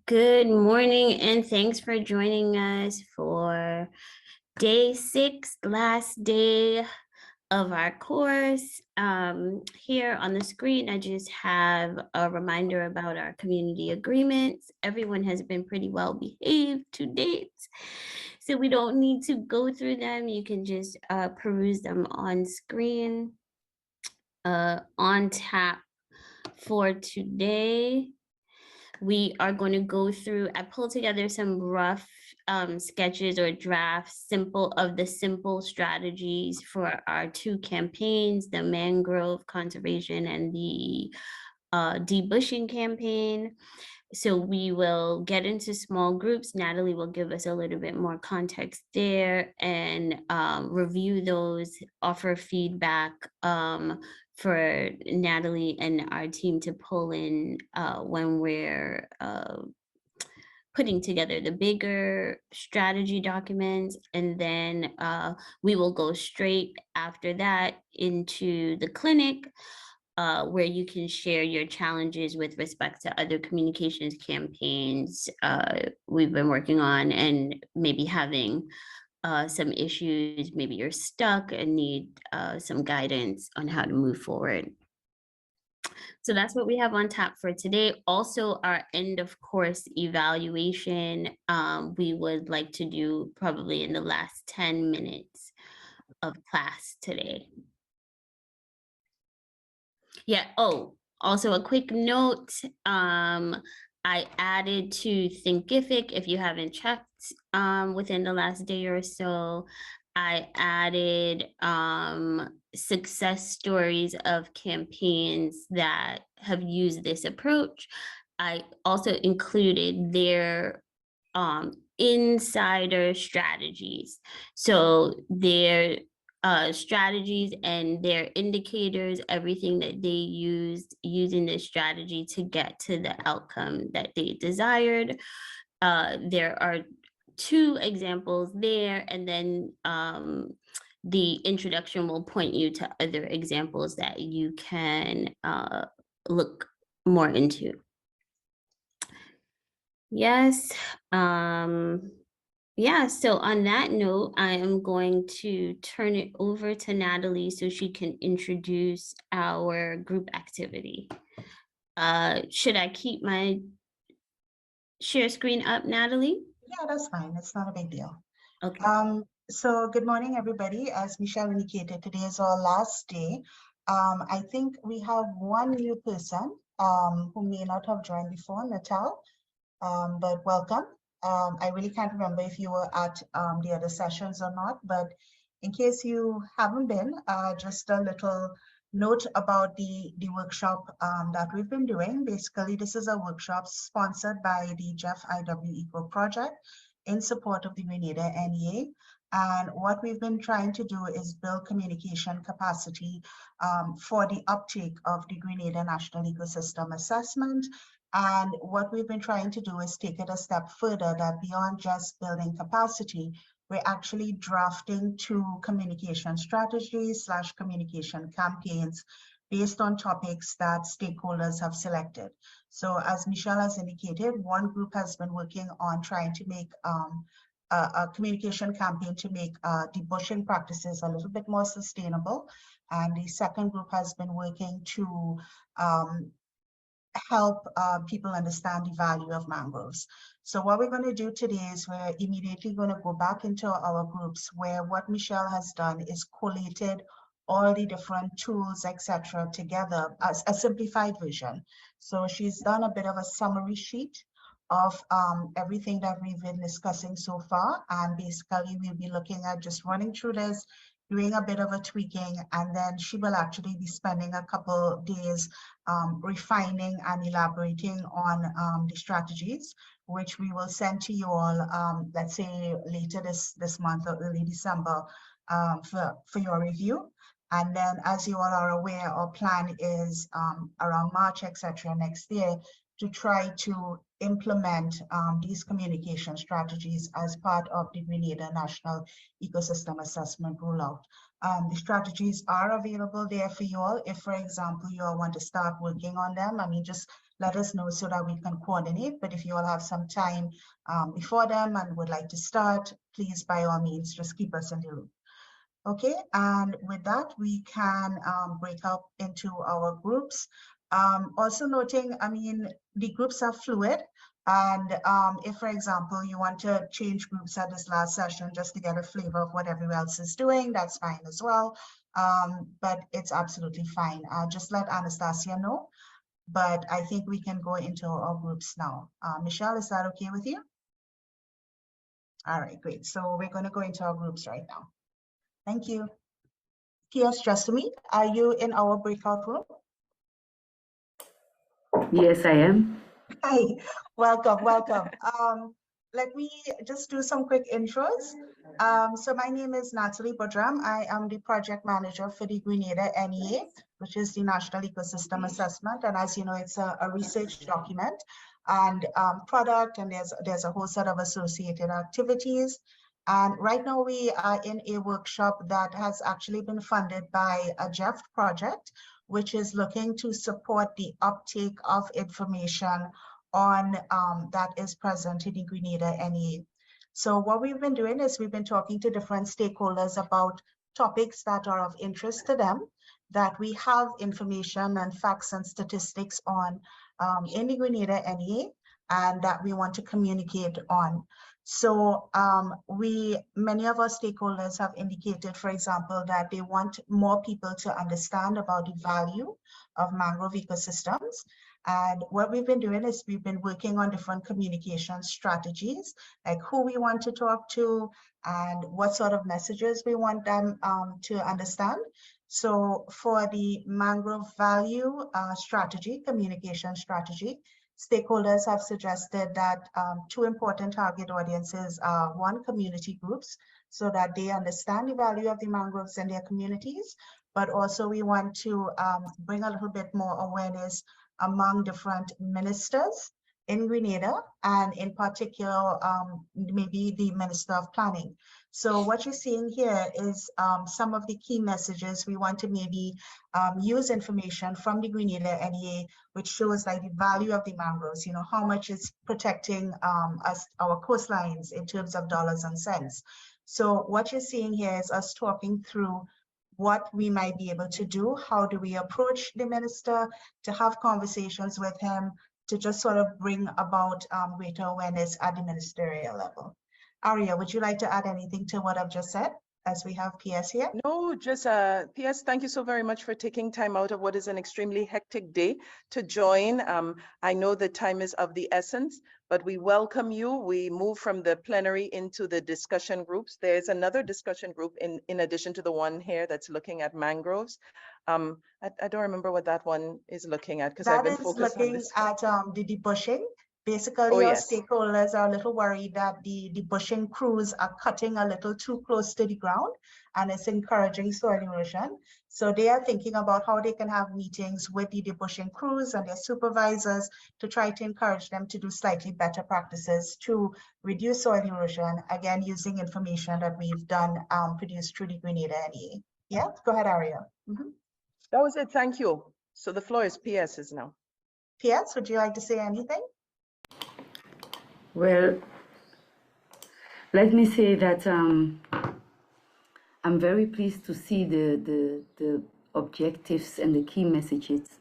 Good morning, and thanks for joining us for day 6, last day of our course. Here on the screen, I just have a reminder about our community agreements. Everyone has been pretty well behaved to date, so we don't need to go through them. You can just peruse them on screen. On tap for today, we are going to go through, I pulled together some rough sketches or drafts, simple strategies for our 2 campaigns, the mangrove conservation and the debushing campaign. So we will get into small groups. Natalie will give us a little bit more context there and review those, offer feedback for Natalie and our team to pull in when we're putting together the bigger strategy documents. And then we will go straight after that into the clinic, where you can share your challenges with respect to other communications campaigns we've been working on, and maybe having some issues, maybe you're stuck and need some guidance on how to move forward. So that's what we have on tap for today. Also, our end of course evaluation, we would like to do probably in the last 10 minutes of class today. Yeah, oh, also a quick note, I added to Thinkific, if you haven't checked within the last day or so, I added success stories of campaigns that have used this approach. I also included their insider strategies. So their strategies and their indicators, everything that they used using this strategy to get to the outcome that they desired. There are 2 examples there, and then the introduction will point you to other examples that you can look more into. Yes. Yeah, so on that note, I am going to turn it over to Natalie so she can introduce our group activity. Should I keep my share screen up, Natalie? Yeah, that's fine. It's not a big deal. Okay. So good morning, everybody. As Michelle indicated, today is our last day. I think we have one new person who may not have joined before, Natal, but welcome. I really can't remember if you were at the other sessions or not, but in case you haven't been, just a little note about the workshop that we've been doing. Basically, this is a workshop sponsored by the Jeff IW Equal Project in support of the Grenada NEA. And what we've been trying to do is build communication capacity for the uptake of the Grenada National Ecosystem Assessment. And what we've been trying to do is take it a step further, that beyond just building capacity, we're actually drafting 2 communication strategies / communication campaigns based on topics that stakeholders have selected. So as Michelle has indicated, one group has been working on trying to make a communication campaign to make debushing practices a little bit more sustainable. And the second group has been working to help people understand the value of mangroves. So what we're going to do today is we're immediately going to go back into our groups, where what Michelle has done is collated all the different tools, etc., together as a simplified version. So she's done a bit of a summary sheet of everything that we've been discussing so far. And basically, we'll be looking at just running through this, doing a bit of a tweaking, and then she will actually be spending a couple days refining and elaborating on the strategies, which we will send to you all, let's say later this month or early December for your review. And then, as you all are aware, our plan is around March, etc., next year, to try to implement these communication strategies as part of the Grenada National Ecosystem Assessment rollout. The strategies are available there for you all. If, for example, you all want to start working on them, I mean, just let us know so that we can coordinate. But if you all have some time before them and would like to start, please, by all means, just keep us in the loop. Okay, and with that, we can break up into our groups. Also noting, I mean, the groups are fluid. And if, for example, you want to change groups at this last session just to get a flavor of what everyone else is doing, that's fine as well. But it's absolutely fine. Just let Anastasia know. But I think we can go into our groups now. Michelle, is that okay with you? All right, great. So we're going to go into our groups right now. Thank you. P.S. Just to meet, are you in our breakout room? Yes, I am. Hi, welcome, welcome. Let me just do some quick intros. So my name is Natalie Bodram. I am the project manager for the Grenada NEA, which is the National Ecosystem Assessment. And as you know, it's a research document and product, and there's a whole set of associated activities. And right now we are in a workshop that has actually been funded by a Jeff project, which is looking to support the uptake of information on that is present in the Grenada NEA. So what we've been doing is we've been talking to different stakeholders about topics that are of interest to them, that we have information and facts and statistics on in the Grenada NEA, and that we want to communicate on. So many of our stakeholders have indicated, for example, that they want more people to understand about the value of mangrove ecosystems. And what we've been doing is we've been working on different communication strategies, like who we want to talk to and what sort of messages we want them to understand. So for the mangrove value strategy, communication strategy, stakeholders have suggested that two important target audiences are one, community groups, so that they understand the value of the mangroves in their communities, but also we want to bring a little bit more awareness among different ministers in Grenada, and in particular, maybe the Minister of Planning. So what you're seeing here is some of the key messages. We want to maybe use information from the Grenada NEA, which shows like the value of the mangroves, you know, how much it's protecting our coastlines in terms of dollars and cents. So what you're seeing here is us talking through what we might be able to do. How do we approach the minister to have conversations with him to just sort of bring about greater awareness at the ministerial level. Aria, would you like to add anything to what I've just said as we have PS here? No, just PS, thank you so very much for taking time out of what is an extremely hectic day to join. I know the time is of the essence, but we welcome you. We move from the plenary into the discussion groups. There's another discussion group in addition to the one here that's looking at mangroves. I don't remember what that one is looking at because I've been focused on this. That is looking at the debushing. Basically, our stakeholders are a little worried that the debushing crews are cutting a little too close to the ground, and it's encouraging soil erosion. So they are thinking about how they can have meetings with the debushing crews and their supervisors to try to encourage them to do slightly better practices to reduce soil erosion, again, using information that we've done, produced through the Grenada NEA. Yeah, go ahead, Aria. That was it, thank you. So the floor is PS's now. PS, would you like to say anything? Well, let me say that I'm very pleased to see the objectives and the key messages,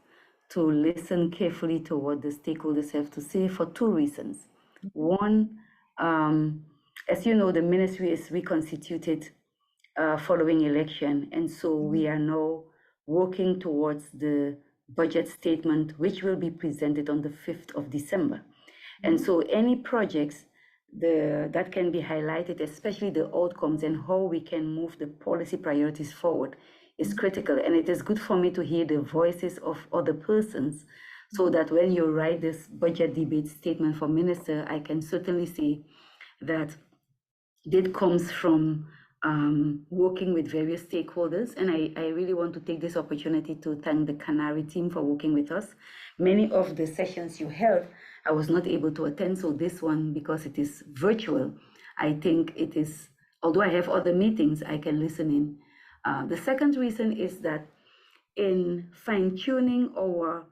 to listen carefully to what the stakeholders have to say for two reasons. One, as you know, the ministry is reconstituted following election, and so we are now working towards the budget statement, which will be presented on the 5th of December. And so any projects that can be highlighted, especially the outcomes and how we can move the policy priorities forward, is critical. And it is good for me to hear the voices of other persons, so that when you write this budget debate statement for minister, I can certainly see that it comes from working with various stakeholders. And I really want to take this opportunity to thank the Canary team for working with us. Many of the sessions you held, I was not able to attend, so this one, because it is virtual, I think it is, although I have other meetings, I can listen in. The second reason is that in fine-tuning our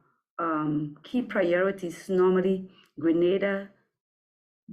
key priorities, normally Grenada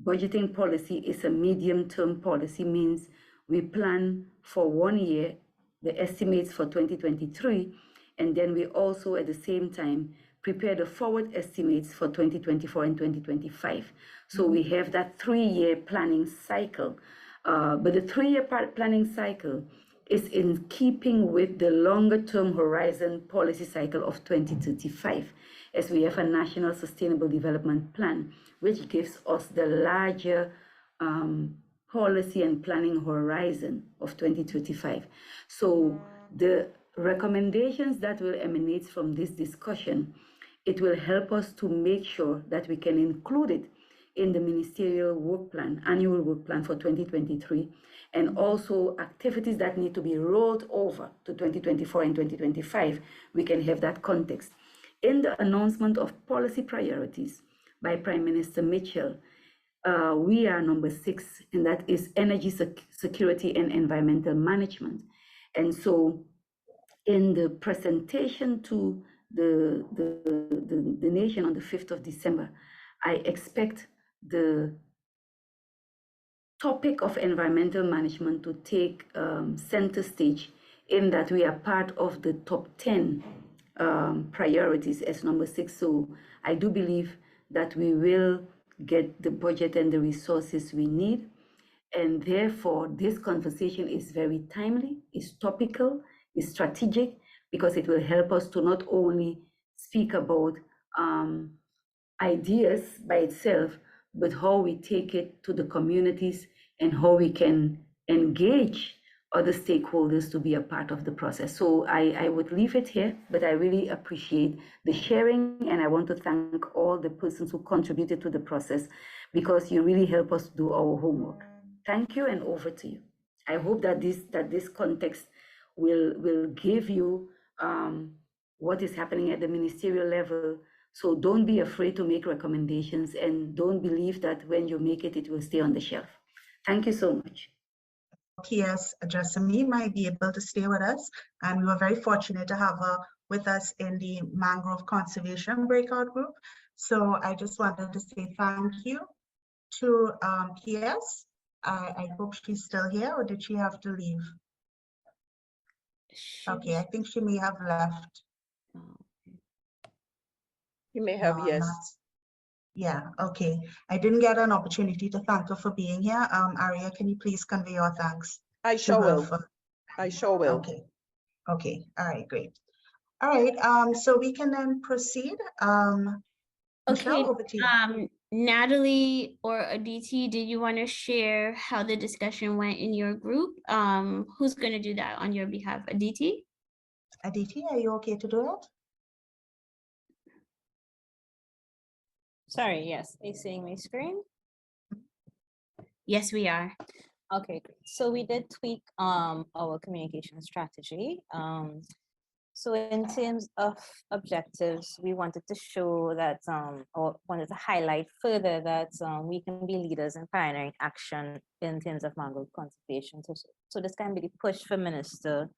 budgeting policy is a medium-term policy, means we plan for 1 year, the estimates for 2023, and then we also at the same time prepare the forward estimates for 2024 and 2025. So we have that 3-year planning cycle. But the 3-year planning cycle is in keeping with the longer term horizon policy cycle of 2035, as we have a National Sustainable Development Plan, which gives us the larger policy and planning horizon of 2035. So the recommendations that will emanate from this discussion, it will help us to make sure that we can include it in the ministerial work plan, annual work plan for 2023, and also activities that need to be rolled over to 2024 and 2025, we can have that context. In the announcement of policy priorities by Prime Minister Mitchell, we are number 6, and that is energy security and environmental management. And so in the presentation to the nation on the 5th of December, I expect the topic of environmental management to take center stage, in that we are part of the top 10 priorities as number 6. So I do believe that we will get the budget and the resources we need. And therefore, this conversation is very timely, is topical, is strategic, because it will help us to not only speak about ideas by itself, but how we take it to the communities and how we can engage other stakeholders to be a part of the process. So I would leave it here, but I really appreciate the sharing, and I want to thank all the persons who contributed to the process, because you really help us do our homework. Thank you, and over to you. I hope that this context will give you what is happening at the ministerial level. So don't be afraid to make recommendations, and don't believe that when you make it, it will stay on the shelf. Thank you so much. PS Jessamine might be able to stay with us, and we were very fortunate to have her with us in the Mangrove Conservation Breakout Group. So I just wanted to say thank you to PS. I hope she's still here, or did she have to leave? Okay, I think she may have left. You may have, yes. Yeah, okay. I didn't get an opportunity to thank her for being here. Aria, can you please convey your thanks? I sure will. For... I sure will. Okay. Okay. All right, great. All right. So we can then proceed. Okay, Michelle, over to you. Natalie or Aditi, did you want to share how the discussion went in your group? Who's going to do that on your behalf? Aditi? Aditi, are you okay to do it? Sorry, yes. Are you seeing my screen? Yes, we are. Okay, great. So we did tweak our communication strategy. So in terms of objectives, we wanted to show that, or wanted to highlight further that we can be leaders in pioneering action in terms of mangrove conservation. So this can be the push for Minister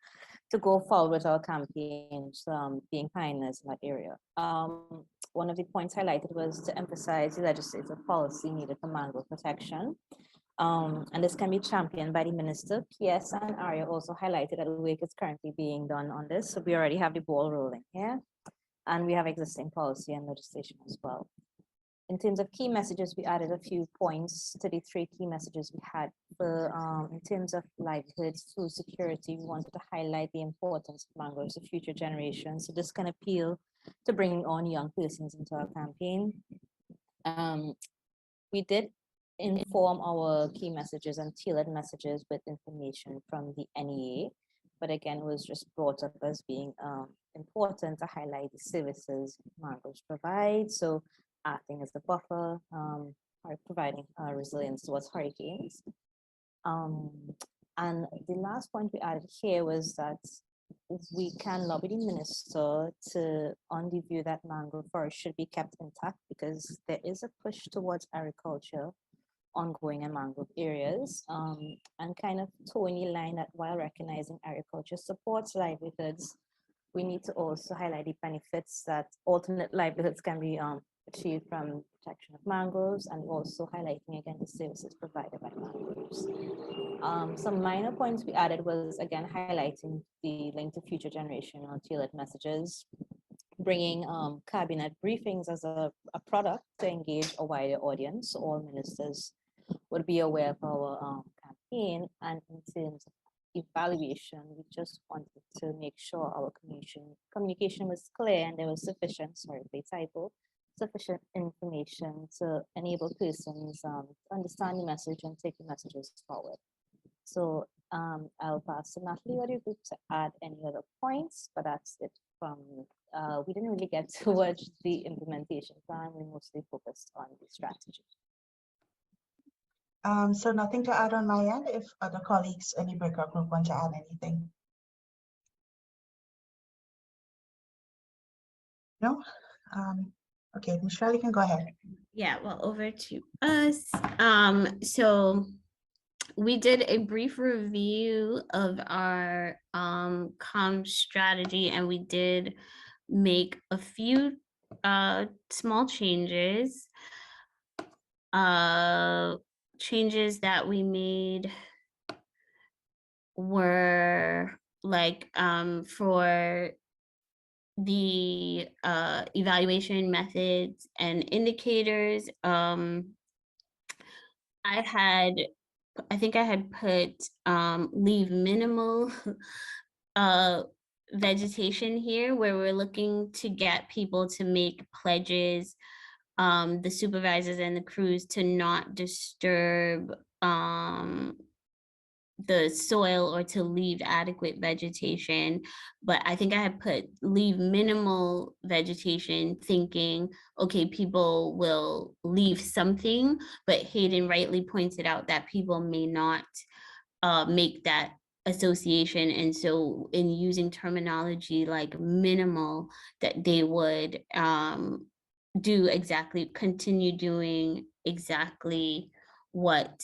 to go forward with our campaigns, being pioneers in that area. One of the points highlighted was to emphasize the legislative policy needed for mangrove protection. And this can be championed by the Minister. PS and Aria also highlighted that the work is currently being done on this. So we already have the ball rolling here, and we have existing policy and legislation as well. In terms of key messages, we added a few points to the 3 key messages we had. In terms of livelihoods, food security, we wanted to highlight the importance of mangroves to future generations. So this can appeal to bringing on young persons into our campaign. We did inform our key messages and tailored messages with information from the NEA, but again, was just brought up as being important to highlight the services mangroves provide. So acting as the buffer, providing resilience towards hurricanes. And the last point we added here was that we can lobby the Minister on the view that mangrove forests should be kept intact, because there is a push towards agriculture ongoing in mangrove areas, and kind of towing the line that while recognizing agriculture supports livelihoods, we need to also highlight the benefits that alternate livelihoods can be achieved from protection of mangroves, and also highlighting again the services provided by mangroves. Some minor points we added was again highlighting the link to future generation or tailored messages, bringing cabinet briefings as a product to engage a wider audience. So all ministers would be aware of our campaign, and in terms of evaluation, we just wanted to make sure our communication was clear and there was sufficient, sorry, the typo, sufficient information to enable persons to understand the message and take the messages forward. So I'll pass to Natalie or the group to add any other points, but that's it from me. We didn't really get to watch the implementation plan. We mostly focused on the strategy. So nothing to add on my end. If other colleagues in the breakout group want to add anything. No? Okay, Michelle, you can go ahead. Yeah, well, over to us. So we did a brief review of our comm strategy, and we did make a few small changes. Changes that we made were like for the evaluation methods and indicators. I think I had put leave minimal vegetation here, where we're looking to get people to make pledges, the supervisors and the crews, to not disturb the soil or to leave adequate vegetation. But I think I had put leave minimal vegetation, thinking, okay, people will leave something, but Hayden rightly pointed out that people may not make that association. And so in using terminology like minimal, that they would continue doing exactly what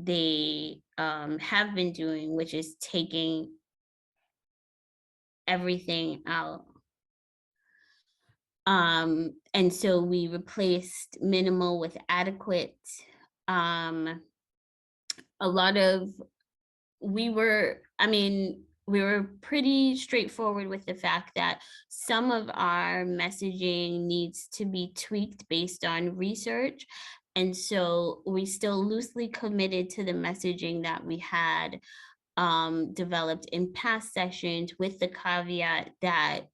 they have been doing, which is taking everything out. And so we replaced minimal with adequate. We were pretty straightforward with the fact that some of our messaging needs to be tweaked based on research. And so we still loosely committed to the messaging that we had developed in past sessions, with the caveat that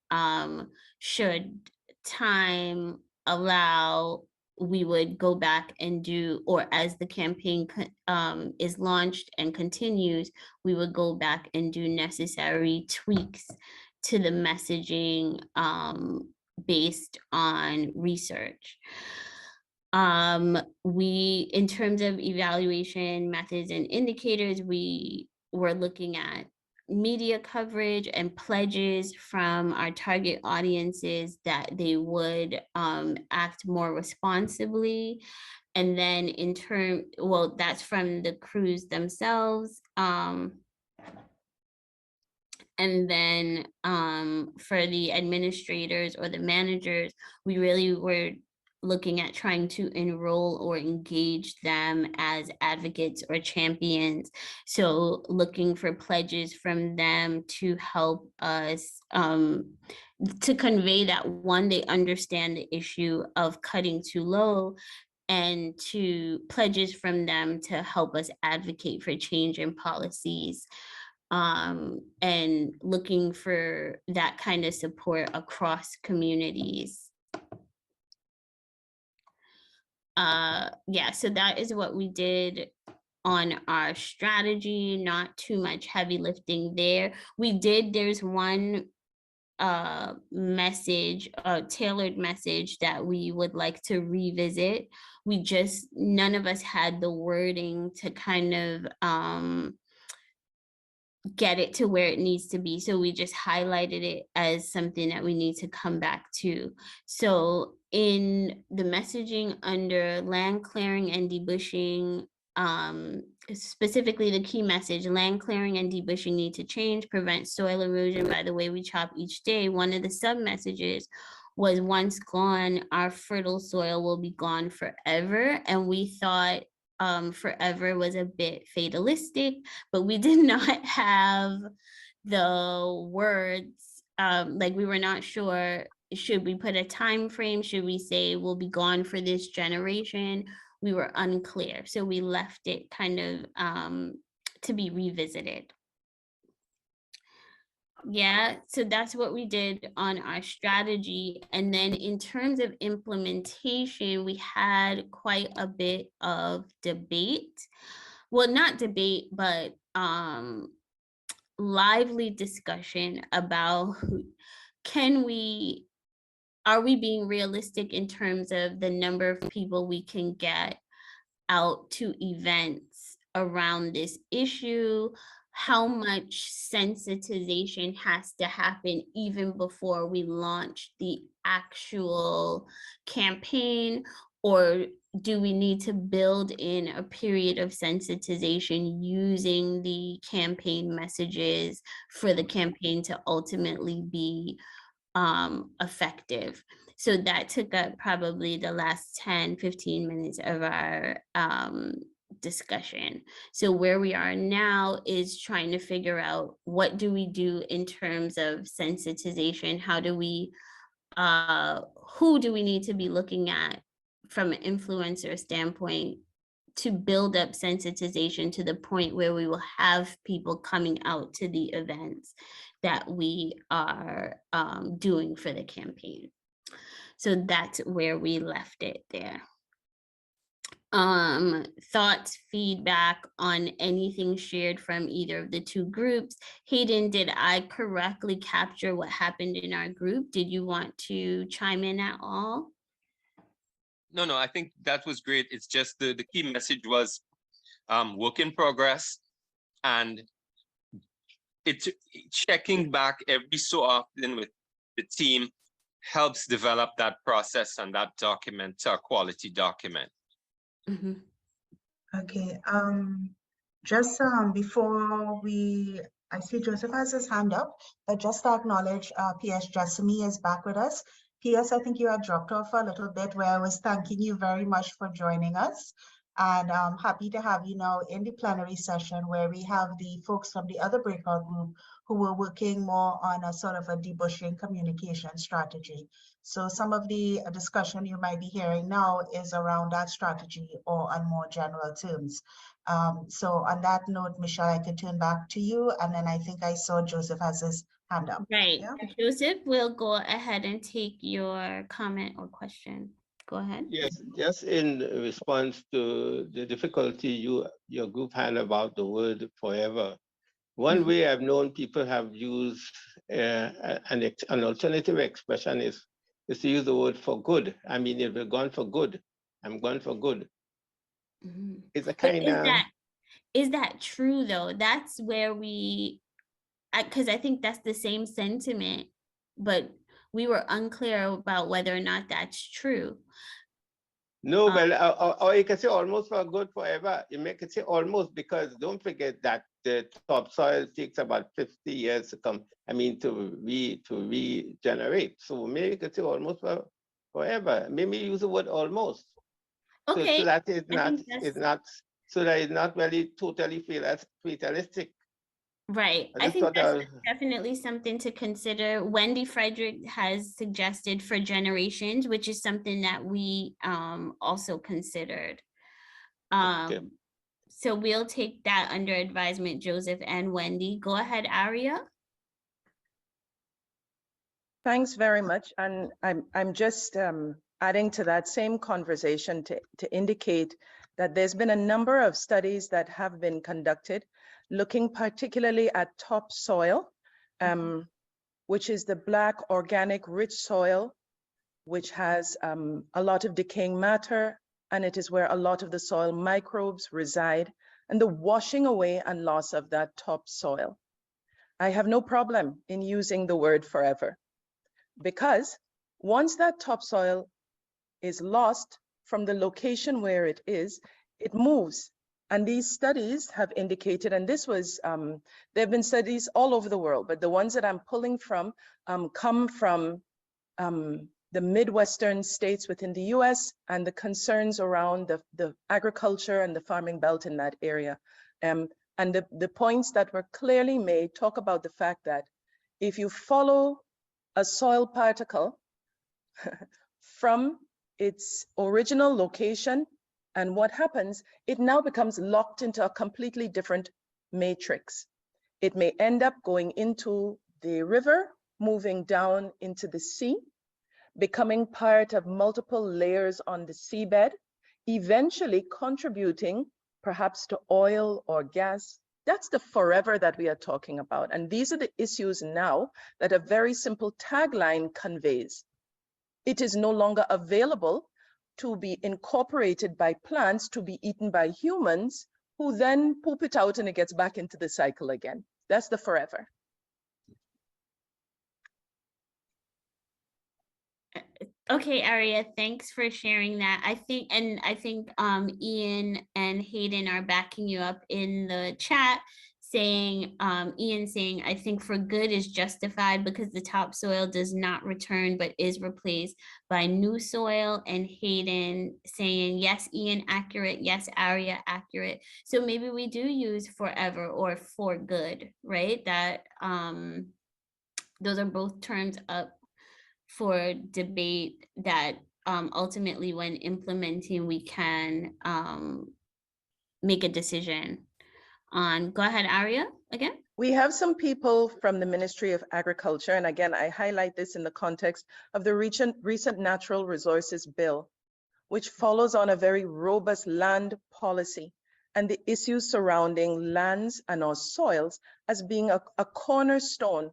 should time allow, we would go back and do, or as the campaign is launched and continues, we would go back and do necessary tweaks to the messaging based on research. In terms of evaluation methods and indicators, we were looking at media coverage and pledges from our target audiences that they would act more responsibly. And then that's from the crews themselves. And then for the administrators or the managers, we really were looking at trying to enroll or engage them as advocates or champions. So looking for pledges from them to help us to convey that, one, they understand the issue of cutting too low, and to pledges from them to help us advocate for change in policies. And looking for that kind of support across communities. Yeah, so that is what we did on our strategy. Not too much heavy lifting there. There's one message, a tailored message that we would like to revisit. None of us had the wording to kind of get it to where it needs to be. So we just highlighted it as something that we need to come back to. So in the messaging under land clearing and debushing, specifically the key message, land clearing and debushing need to change, prevent soil erosion by the way we chop each day. One of the sub messages was, once gone, our fertile soil will be gone forever. And we thought forever was a bit fatalistic, but we did not have the words, like we were not sure, should we put a time frame? Should we say we'll be gone for this generation? We were unclear. So we left it kind of to be revisited. Yeah, so that's what we did on our strategy. And then in terms of implementation, we had quite a bit of debate. Well, not debate, but lively discussion about are we being realistic in terms of the number of people we can get out to events around this issue? How much sensitization has to happen even before we launch the actual campaign? Or do we need to build in a period of sensitization using the campaign messages for the campaign to ultimately be effective? So that took up probably the last 10-15 minutes of our discussion. So where we are now is trying to figure out, what do we do in terms of sensitization? How do we who do we need to be looking at from an influencer standpoint to build up sensitization to the point where we will have people coming out to the events that we are doing for the campaign? So that's where we left it there. Thoughts, feedback on anything shared from either of the two groups? Hayden, did I correctly capture what happened in our group? Did you want to chime in at all? No, I think that was great. It's just the key message was work in progress, and it's checking back every so often with the team helps develop that process and that document to a quality document. Mm-hmm. Okay, just before I see Joseph has his hand up, but just to acknowledge, PS Jasmine is back with us. PS, I think you had dropped off a little bit where I was thanking you very much for joining us. And I'm happy to have you now in the plenary session where we have the folks from the other breakout group who were working more on a sort of a debushing communication strategy. So some of the discussion you might be hearing now is around that strategy or on more general terms. So on that note, Michelle, I could turn back to you. And then I think I saw Joseph has his hand up. Right. Yeah? Joseph, we'll go ahead and take your comment or question. Go ahead. Yes, just in response to the difficulty your group had about the word forever. One way I've known people have used an alternative expression is to use the word for good. I mean, if we're gone for good, I'm gone for good. Mm-hmm. It's a kind of... Is that true though? That's where because I think that's the same sentiment, but we were unclear about whether or not that's true. No, well, or you can say almost for good forever. You make it say almost, because don't forget that the topsoil takes about 50 years to come. I mean, to regenerate. So maybe you could say almost forever. Maybe use the word almost. Okay. So that it's not really totally fatalistic. Right. I think that's definitely something to consider. Wendy Frederick has suggested for generations, which is something that we also considered. Okay. So we'll take that under advisement, Joseph and Wendy. Go ahead, Aria. Thanks very much. And I'm just adding to that same conversation to indicate that there's been a number of studies that have been conducted looking particularly at topsoil, which is the black, organic, rich soil, which has a lot of decaying matter, and it is where a lot of the soil microbes reside, and the washing away and loss of that topsoil. I have no problem in using the word forever, because once that topsoil is lost from the location where it is, it moves And these studies have indicated, and this was, there have been studies all over the world, but the ones that I'm pulling from come from the Midwestern states within the US and the concerns around the agriculture and the farming belt in that area. And the points that were clearly made talk about the fact that if you follow a soil particle from its original location, and what happens, it now becomes locked into a completely different matrix. It may end up going into the river, moving down into the sea, becoming part of multiple layers on the seabed, eventually contributing perhaps to oil or gas. That's the forever that we are talking about. And these are the issues now that a very simple tagline conveys. It is no longer available to be incorporated by plants to be eaten by humans, who then poop it out and it gets back into the cycle again. That's the forever. Okay, Aria, thanks for sharing that. I think Ian and Hayden are backing you up in the chat, saying Ian saying, I think for good is justified because the topsoil does not return but is replaced by new soil, and Hayden saying, yes, Ian, accurate, yes, Aria, accurate. So maybe we do use forever or for good, right? That those are both terms up for debate that ultimately when implementing we can make a decision on. Go ahead, Aria, again. We have some people from the Ministry of Agriculture, and again, I highlight this in the context of the recent Natural Resources Bill, which follows on a very robust land policy and the issues surrounding lands and our soils as being a cornerstone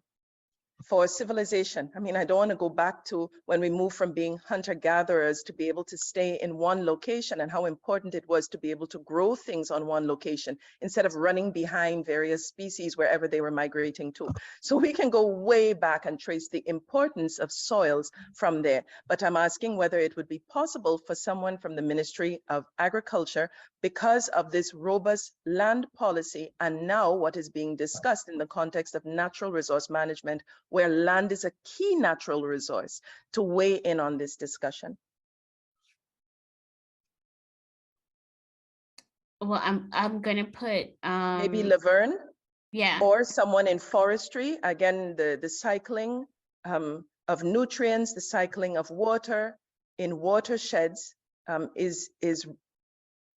for civilization. I mean, I don't want to go back to when we moved from being hunter-gatherers to be able to stay in one location, and how important it was to be able to grow things on one location instead of running behind various species wherever they were migrating to. So we can go way back and trace the importance of soils from there. But I'm asking whether it would be possible for someone from the Ministry of Agriculture, because of this robust land policy and now what is being discussed in the context of natural resource management, where land is a key natural resource, to weigh in on this discussion. Well, I'm gonna put Maybe Laverne, yeah, or someone in forestry. Again, the cycling of nutrients, the cycling of water in watersheds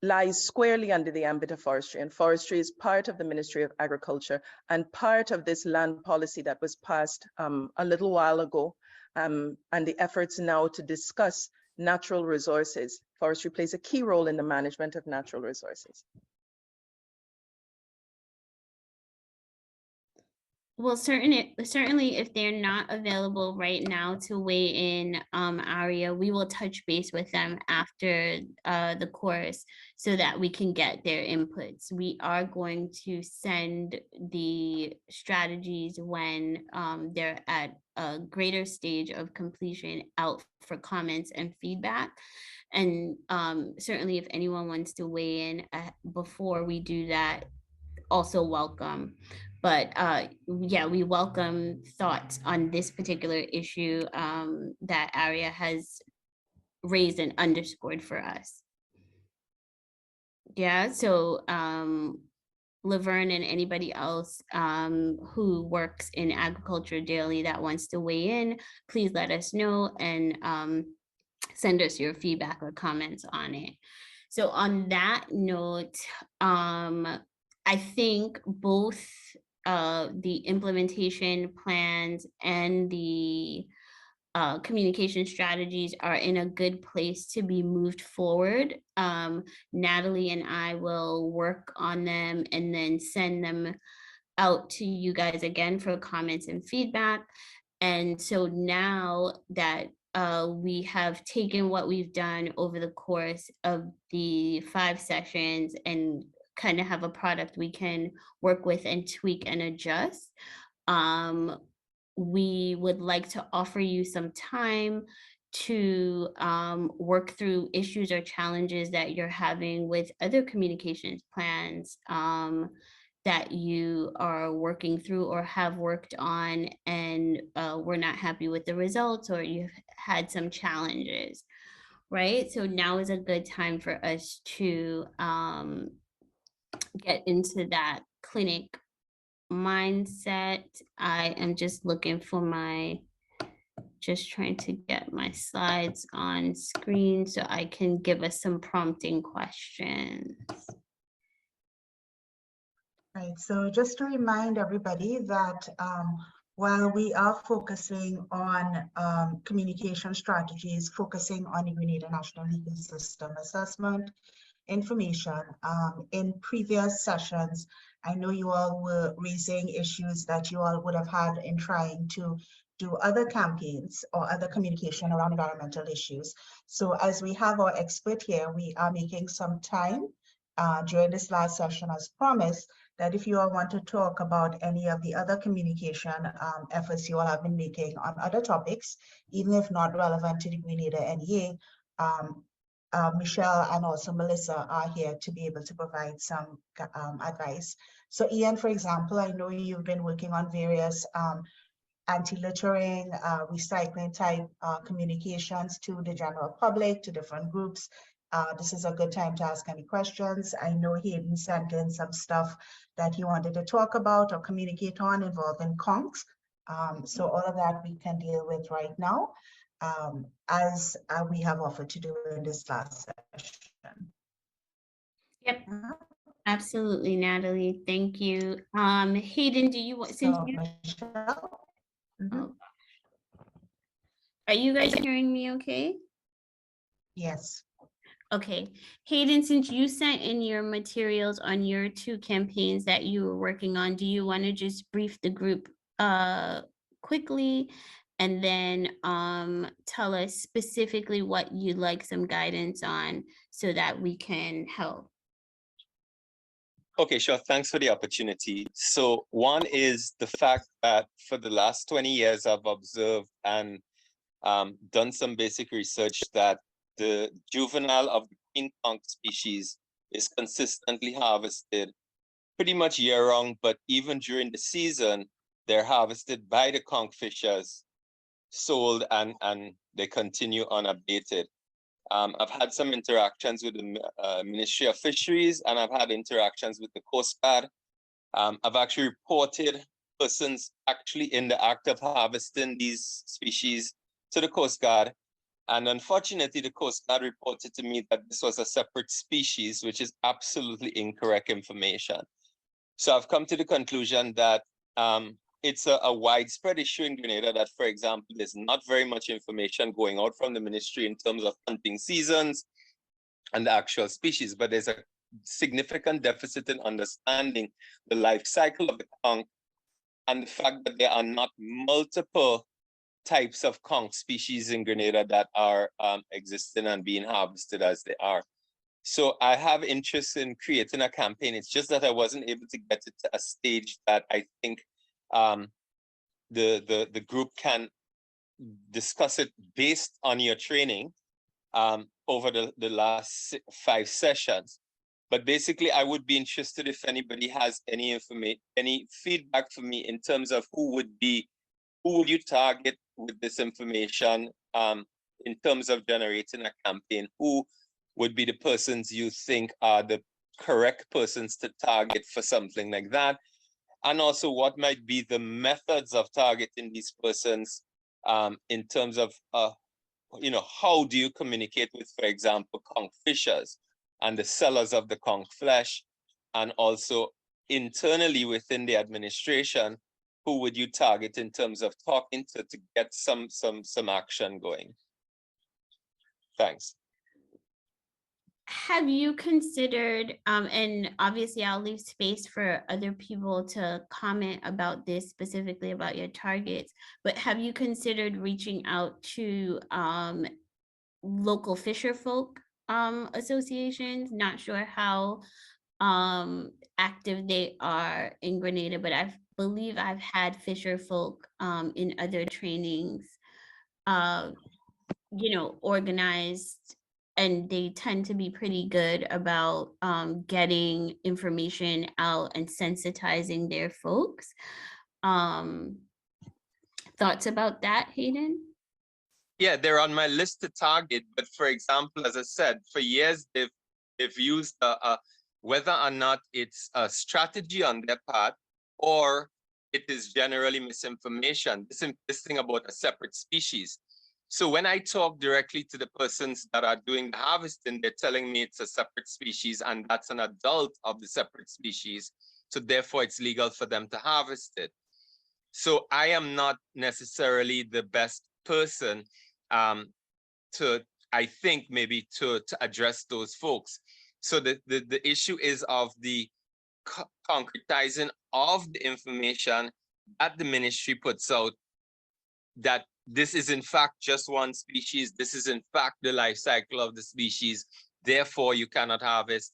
lies squarely under the ambit of forestry, and forestry is part of the Ministry of Agriculture and part of this land policy that was passed a little while ago, and the efforts now to discuss natural resources. Forestry plays a key role in the management of natural resources. well, certainly if they're not available right now to weigh in, Aria, we will touch base with them after the course so that we can get their inputs. We are going to send the strategies when they're at a greater stage of completion out for comments and feedback. And certainly if anyone wants to weigh in before we do that, also welcome. But yeah, we welcome thoughts on this particular issue that Aria has raised and underscored for us. Yeah, so Laverne and anybody else who works in agriculture daily that wants to weigh in, please let us know and send us your feedback or comments on it. So on that note, I think both the implementation plans and the communication strategies are in a good place to be moved forward. Natalie and I will work on them and then send them out to you guys again for comments and feedback. And so now that we have taken what we've done over the course of the 5 sessions and kind of have a product we can work with and tweak and adjust, we would like to offer you some time to work through issues or challenges that you're having with other communications plans that you are working through or have worked on and were not happy with the results, or you've had some challenges, right? So now is a good time for us to get into that clinic mindset. I am just looking for just trying to get my slides on screen so I can give us some prompting questions. Right, so just to remind everybody that while we are focusing on communication strategies, focusing on the Grenada National Legal System assessment information, in previous sessions, I know you all were raising issues that you all would have had in trying to do other campaigns or other communication around environmental issues. So as we have our expert here, we are making some time during this last session as promised, that if you all want to talk about any of the other communication efforts you all have been making on other topics, even if not relevant to the Grenada NEA, Michelle and also Melissa are here to be able to provide some advice. So Ian, for example, I know you've been working on various anti-littering, recycling type communications to the general public, to different groups. This is a good time to ask any questions. I know Hayden sent in some stuff that he wanted to talk about or communicate on involving conks. So all of that we can deal with right now, as we have offered to do in this last session. Yep, absolutely, Natalie. Thank you. Hayden, do you want, since So you, Michelle. oh, are you guys hearing me okay? Yes. Okay, Hayden, since you sent in your materials on your 2 campaigns that you were working on, do you want to just brief the group quickly and then tell us specifically what you'd like some guidance on so that we can help? Okay, sure. Thanks for the opportunity. So one is the fact that for the last 20 years, I've observed and done some basic research that the juvenile of the green conch species is consistently harvested pretty much year-round, but even during the season, they're harvested by the conch fishers, sold, and they continue unabated. I've had some interactions with the Ministry of Fisheries, and I've had interactions with the Coast Guard. I've actually reported persons actually in the act of harvesting these species to the Coast Guard. And unfortunately, the Coast Guard reported to me that this was a separate species, which is absolutely incorrect information. So I've come to the conclusion that it's a widespread issue in Grenada that, for example, there's not very much information going out from the ministry in terms of hunting seasons and the actual species, but there's a significant deficit in understanding the life cycle of the conch and the fact that there are not multiple types of conch species in Grenada that are existing and being harvested as they are. So I have interest in creating a campaign. It's just that I wasn't able to get it to a stage that I think the group can discuss it based on your training over the last 5 sessions. But basically, I would be interested if anybody has any information, any feedback for me in terms of who would you target with this information in terms of generating a campaign? Who would be the persons you think are the correct persons to target for something like that? And also, what might be the methods of targeting these persons in terms of, how do you communicate with, for example, conch fishers and the sellers of the conch flesh, and also internally within the administration, who would you target in terms of talking to get some action going? Thanks. Have you considered, and obviously I'll leave space for other people to comment about this, specifically about your targets, but have you considered reaching out to local fisher folk associations? Not sure how active they are in Grenada, but I believe I've had fisher folk in other trainings organized, and they tend to be pretty good about getting information out and sensitizing their folks. Thoughts about that, Hayden? Yeah, they're on my list to target. But for example, as I said, for years they've used whether or not it's a strategy on their part or it is generally misinformation. This thing about a separate species. So when I talk directly to the persons that are doing the harvesting, they're telling me it's a separate species and that's an adult of the separate species. So therefore it's legal for them to harvest it. So I am not necessarily the best person to, I think, maybe to address those folks. So the issue is of the concretizing of the information that the ministry puts out, that this is in fact just one species, this is in fact the life cycle of the species, therefore you cannot harvest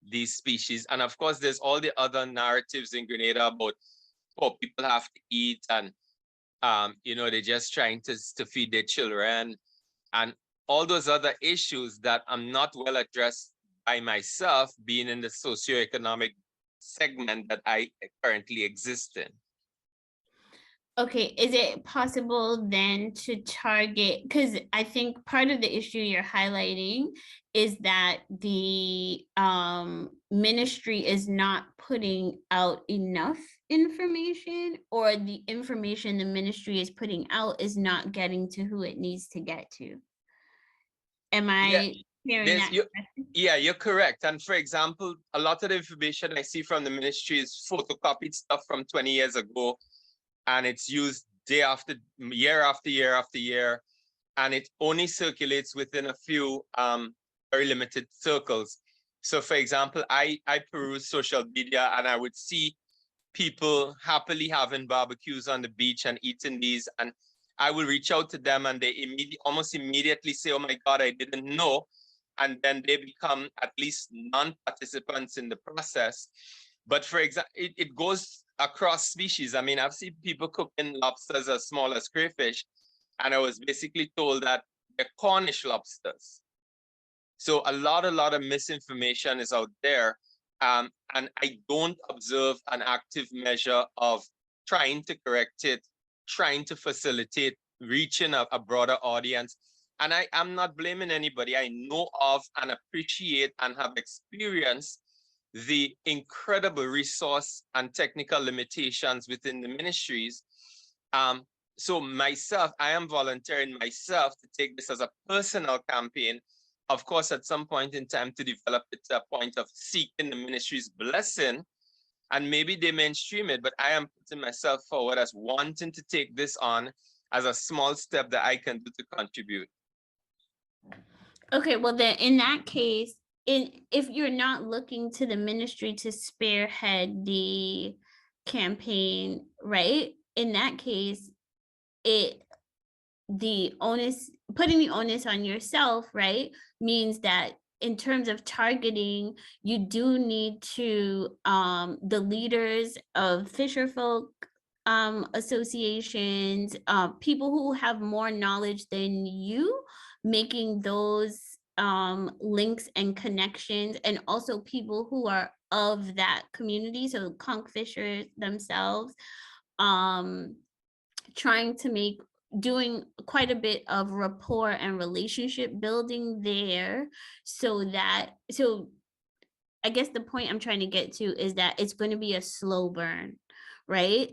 these species. And of course, there's all the other narratives in Grenada about poor people have to eat and they're just trying to feed their children and all those other issues that I'm not well addressed by myself, being in the socioeconomic segment that I currently exist in. Okay, is it possible then to target, because I think part of the issue you're highlighting is that the ministry is not putting out enough information, or the information the ministry is putting out is not getting to who it needs to get to? Am I hearing that? Yeah, you're correct. And for example, a lot of the information I see from the ministry is photocopied stuff from 20 years ago, and it's used year after year after year, and it only circulates within a few very limited circles. So for example, I peruse social media and I would see people happily having barbecues on the beach and eating these, and I will reach out to them and they almost immediately say, oh my God, I didn't know. And then they become at least non-participants in the process. But for example, it goes across species. I mean, I've seen people cooking lobsters as small as crayfish, and I was basically told that they're Cornish lobsters. So a lot of misinformation is out there. And I don't observe an active measure of trying to correct it, trying to facilitate reaching a broader audience. And I'm not blaming anybody. I know of and appreciate and have experienced the incredible resource and technical limitations within the ministries. So myself, I am volunteering myself to take this as a personal campaign. Of course, at some point in time to develop it to a point of seeking the ministry's blessing, and maybe they mainstream it, but I am putting myself forward as wanting to take this on as a small step that I can do to contribute. Okay, well then in that case, if you're not looking to the ministry to spearhead the campaign, right? In that case, putting the onus on yourself, right, means that in terms of targeting, you do need to the leaders of fisherfolk associations, people who have more knowledge than you, making those links and connections, and also people who are of that community, so conch fishers themselves, trying to doing quite a bit of rapport and relationship building there, so I guess the point I'm trying to get to is that it's going to be a slow burn, right?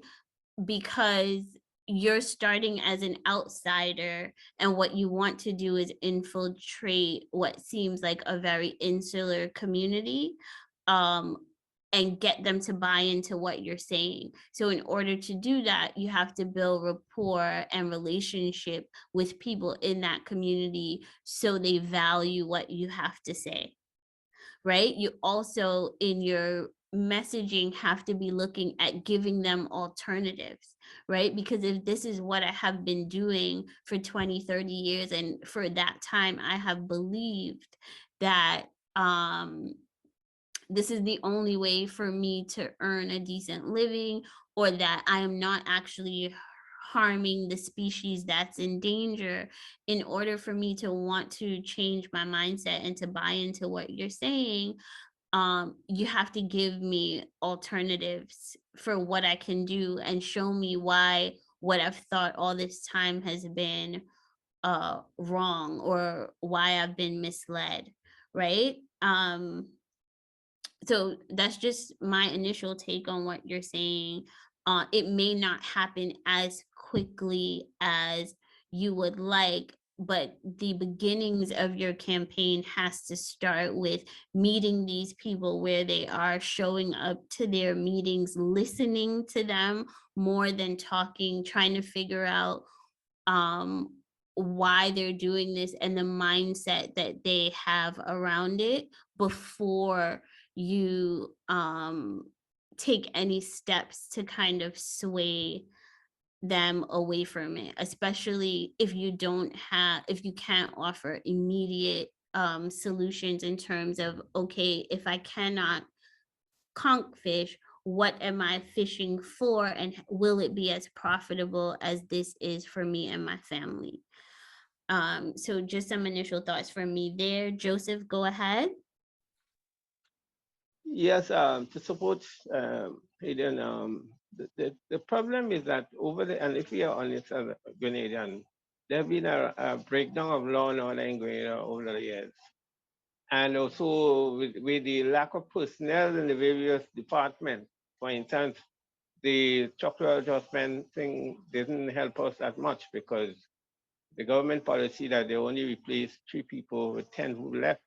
Because you're starting as an outsider, and what you want to do is infiltrate what seems like a very insular community, and get them to buy into what you're saying. So in order to do that, you have to build rapport and relationship with people in that community so they value what you have to say, right? You also, in your messaging, have to be looking at giving them alternatives, right? Because if this is what I have been doing for 20, 30 years, and for that time I have believed that this is the only way for me to earn a decent living, or that I am not actually harming the species that's in danger. In order for me to want to change my mindset and to buy into what you're saying, you have to give me alternatives for what I can do and show me why what I've thought all this time has been wrong, or why I've been misled, right? So that's just my initial take on what you're saying. It may not happen as quickly as you would like, but the beginnings of your campaign has to start with meeting these people where they are, showing up to their meetings, listening to them more than talking, trying to figure out um why they're doing this and the mindset that they have around it before you take any steps to kind of sway them away from it, especially if you can't offer immediate solutions in terms of, okay, if I cannot conch fish, what am I fishing for, and will it be as profitable as this is for me and my family? So just some initial thoughts from me there. Joseph, go ahead. Yes, to support Hayden, the problem is that over the, and if we are honest as a Grenadian, there have been a breakdown of law and order in Grenada over the years. And also with the lack of personnel in the various departments. For instance, the structural adjustment thing didn't help us that much because the government policy that they only replaced 3 people with 10 who left.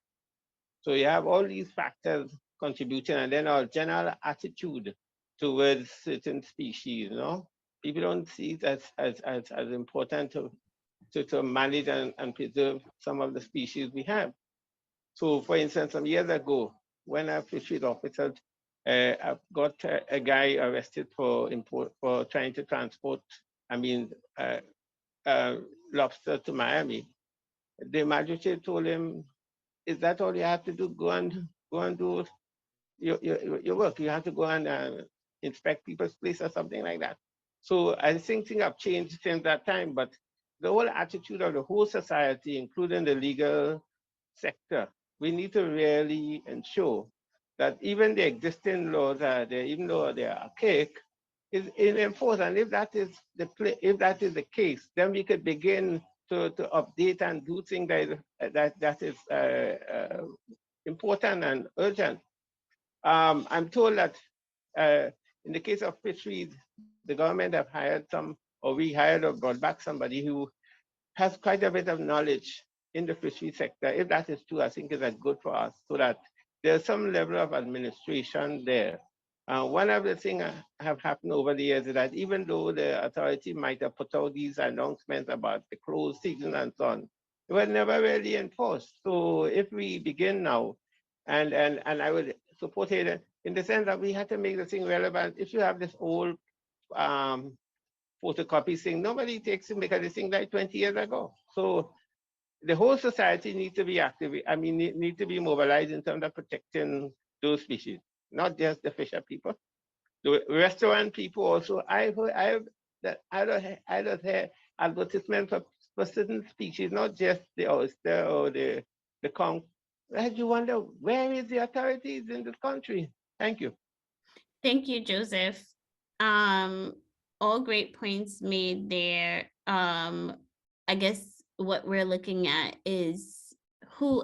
So you have all these factors contributing, and then our general attitude towards certain species, you know? People don't see it as important to manage and preserve some of the species we have. So for instance, some years ago, when a fisheries officer got a guy arrested for trying to transport, lobster to Miami, the magistrate told him, is that all you have to do? Go and do your work. You have to go and inspect people's place or something like that. So I think things have changed since that time, but the whole attitude of the whole society, including the legal sector, we need to really ensure that even the existing laws are there, even though they are archaic, is enforced. And if that is the case, then we could begin to update and do things that is important and urgent. I'm told that in the case of fisheries, the government have hired or we hired or brought back somebody who has quite a bit of knowledge in the fishery sector. If that is true, I think it's good for us so that there's some level of administration there. One of the things have happened over the years is that even though the authority might have put out these announcements about the closed season and so on, it was never really enforced. So if we begin now, and I would support it in the sense that we had to make the thing relevant. If you have this old photocopy thing, nobody takes it because they think like 20 years ago. So the whole society needs to be active. Need to be mobilized in terms of protecting those species, not just the fisher people. The restaurant people also. I don't hear advertisements for certain species, not just the oyster or the conch. Right? You wonder, where is the authorities in this country? Thank you. Thank you, Joseph. All great points made there. I guess what we're looking at is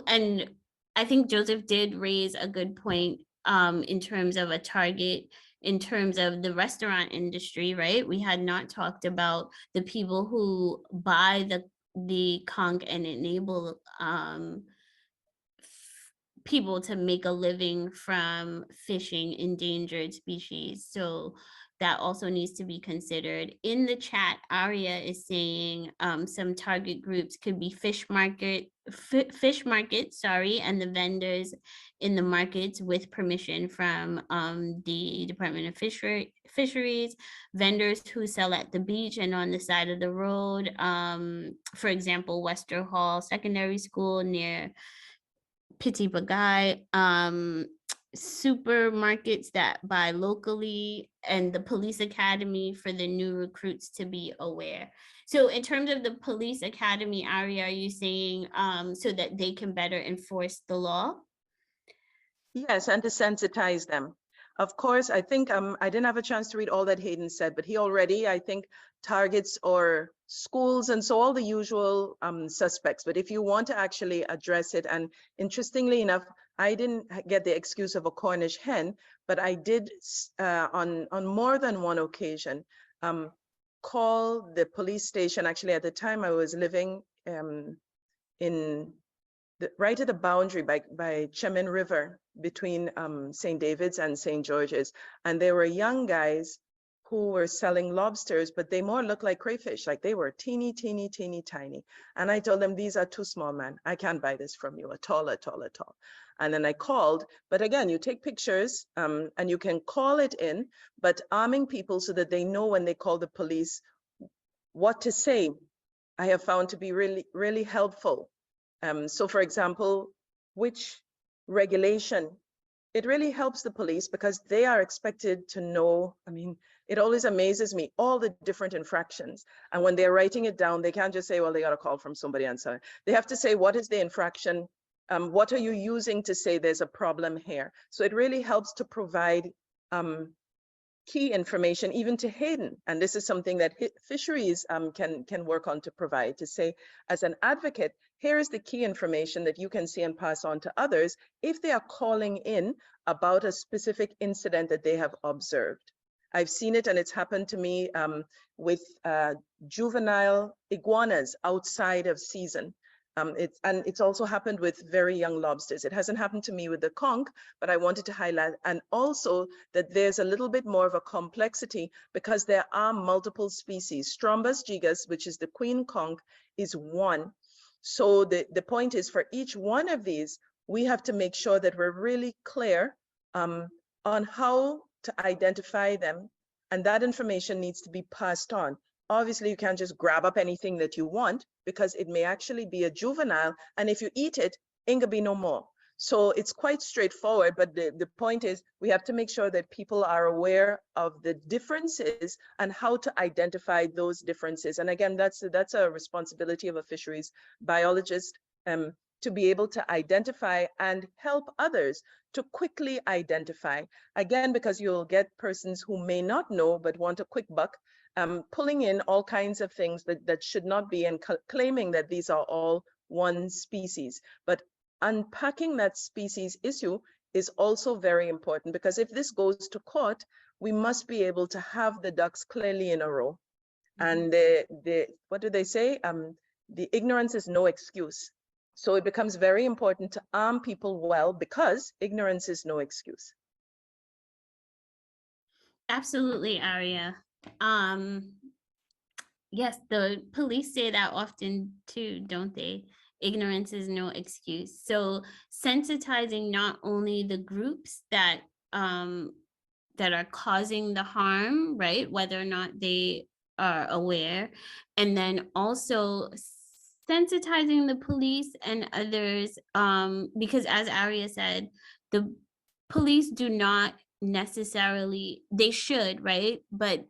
and I think Joseph did raise a good point in terms of a target, in terms of the restaurant industry, right? We had not talked about the people who buy the conch and enable people to make a living from fishing endangered species. So that also needs to be considered. In the chat, Aria is saying some target groups could be fish markets, and the vendors in the markets with permission from the Department of Fisheries, vendors who sell at the beach and on the side of the road. For example, Wester Hall Secondary School near Petit Bagay, supermarkets that buy locally and the police academy for the new recruits to be aware. So in terms of the police academy, Ari, are you saying so that they can better enforce the law? Yes, and to sensitize them. Of course, I think I didn't have a chance to read all that Hayden said, but he already, I think, targets or schools and so all the usual suspects. But if you want to actually address it, and interestingly enough, I didn't get the excuse of a Cornish hen, but I did on more than one occasion call the police station. Actually, at the time I was living in right at the boundary by Chemin River between St. David's and St. George's. And there were young guys who were selling lobsters, but they more looked like crayfish, like they were teeny, teeny, teeny, tiny. And I told them, these are too small, man. I can't buy this from you at all, at all, at all. And then I called, but again, you take pictures and you can call it in, but arming people so that they know when they call the police what to say, I have found to be really, really helpful. So for example, which regulation, it really helps the police because they are expected to know. I mean, it always amazes me, all the different infractions. And when they're writing it down, they can't just say, well, they got a call from somebody and so they have to say, what is the infraction? What are you using to say there's a problem here? So it really helps to provide key information even to Hayden. And this is something that fisheries can work on to provide, to say, as an advocate, here is the key information that you can see and pass on to others if they are calling in about a specific incident that they have observed. I've seen it, and it's happened to me with juvenile iguanas outside of season. It's also happened with very young lobsters. It hasn't happened to me with the conch, but I wanted to highlight, and also that there's a little bit more of a complexity because there are multiple species. Strombus gigas, which is the queen conch, is one. So the point is, for each one of these, we have to make sure that we're really clear on how to identify them, and that information needs to be passed on. Obviously, you can't just grab up anything that you want because it may actually be a juvenile, and if you eat it, ain't gonna be no more. So it's quite straightforward, but the point is we have to make sure that people are aware of the differences and how to identify those differences. And again, that's a responsibility of a fisheries biologist to be able to identify and help others to quickly identify. Again, because you'll get persons who may not know but want a quick buck, pulling in all kinds of things that should not be, and claiming that these are all one species. But unpacking that species issue is also very important, because if this goes to court, we must be able to have the ducks clearly in a row. And what do they say? The ignorance is no excuse. So it becomes very important to arm people well, because ignorance is no excuse. Absolutely, Aria. Yes, the police say that often too, don't they? Ignorance is no excuse. So sensitizing not only the groups that that are causing the harm, right? Whether or not they are aware, and then also sensitizing the police and others, because as Aria said, the police do not necessarily, they should, right? But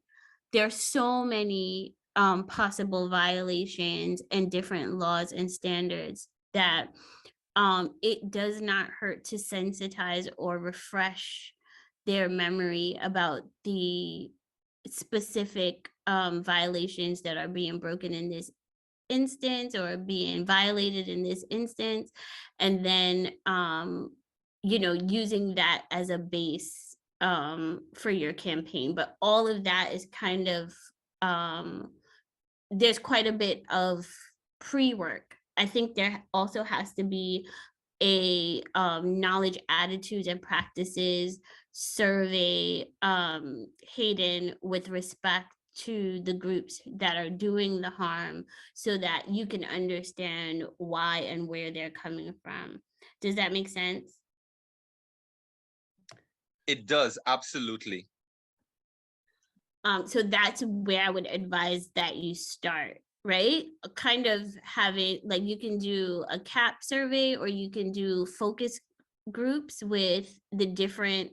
there's so many possible violations and different laws and standards that it does not hurt to sensitize or refresh their memory about the specific violations that are being broken in this instance or being violated in this instance, and then you know, using that as a base for your campaign. But all of that is kind of there's quite a bit of pre-work. I think there also has to be a knowledge, attitudes, and practices survey, Hayden, with respect to the groups that are doing the harm, so that you can understand why and where they're coming from. Does that make sense? It does, absolutely. So that's where I would advise that you start, right? Kind of having, like, you can do a CAP survey, or you can do focus groups with the different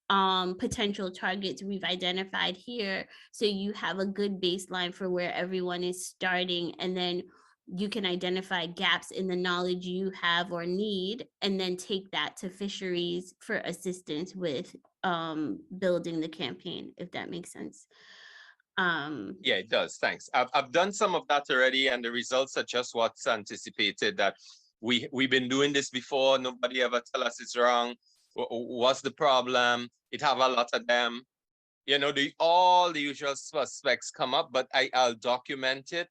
potential targets we've identified here, so you have a good baseline for where everyone is starting, and then you can identify gaps in the knowledge you have or need, and then take that to fisheries for assistance with building the campaign, if that makes sense. Yeah, it does. Thanks. I've done some of that already, and the results are just what's anticipated. That we've been doing this before. Nobody ever tell us it's wrong. What's the problem? It have a lot of them. You know, all the usual suspects come up, but I'll document it,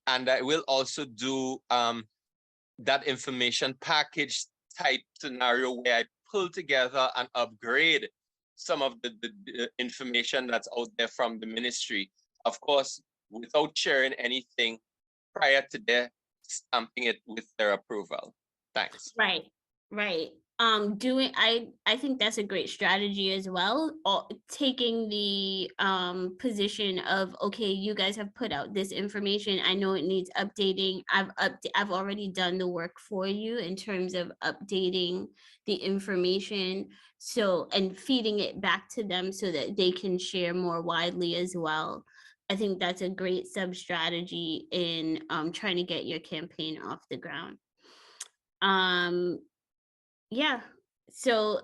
and I will also do that information package type scenario where I pull together and upgrade some of the information that's out there from the ministry. Of course, without sharing anything prior to their stamping it with their approval. Thanks. Right, right. I think that's a great strategy as well. Taking the position of, okay, you guys have put out this information. I know it needs updating. I've already done the work for you in terms of updating the information. So, and feeding it back to them so that they can share more widely as well. I think that's a great sub strategy in trying to get your campaign off the ground. Yeah, so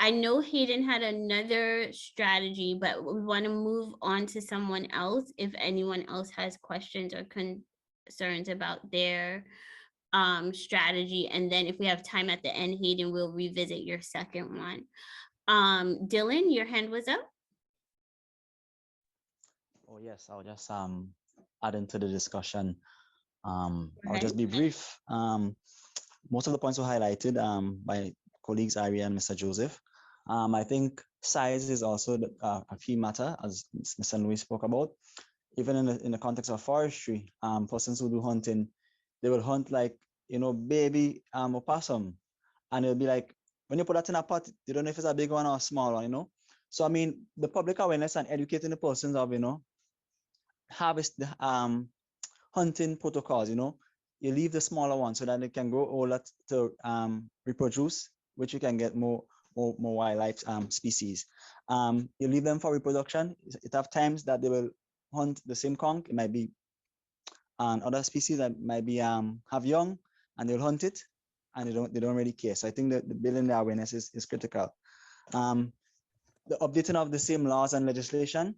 I know Hayden had another strategy, but we want to move on to someone else if anyone else has questions or concerns about their strategy. And then if we have time at the end, Hayden, we'll revisit your second one. Dylan, your hand was up. Oh yes, I'll just add into the discussion. I'll ahead. just be brief. Most of the points were highlighted by colleagues Ari and Mr. Joseph. I think size is also a key matter, as Mr. Louis spoke about. Even in the context of forestry, persons who do hunting, they will hunt like, you know, baby opossum, and it'll be like, when you put that in a pot, you don't know if it's a big one or a small one, you know. So I mean, the public awareness and educating the persons of, you know, harvest the hunting protocols, you know, you leave the smaller one so that it can grow older to reproduce, which you can get more wildlife species. You leave them for reproduction. It have times that they will hunt the same conch. It might be other species that might be have young, and they'll hunt it, and they don't really care. So I think that the building the awareness is critical. The updating of the same laws and legislation,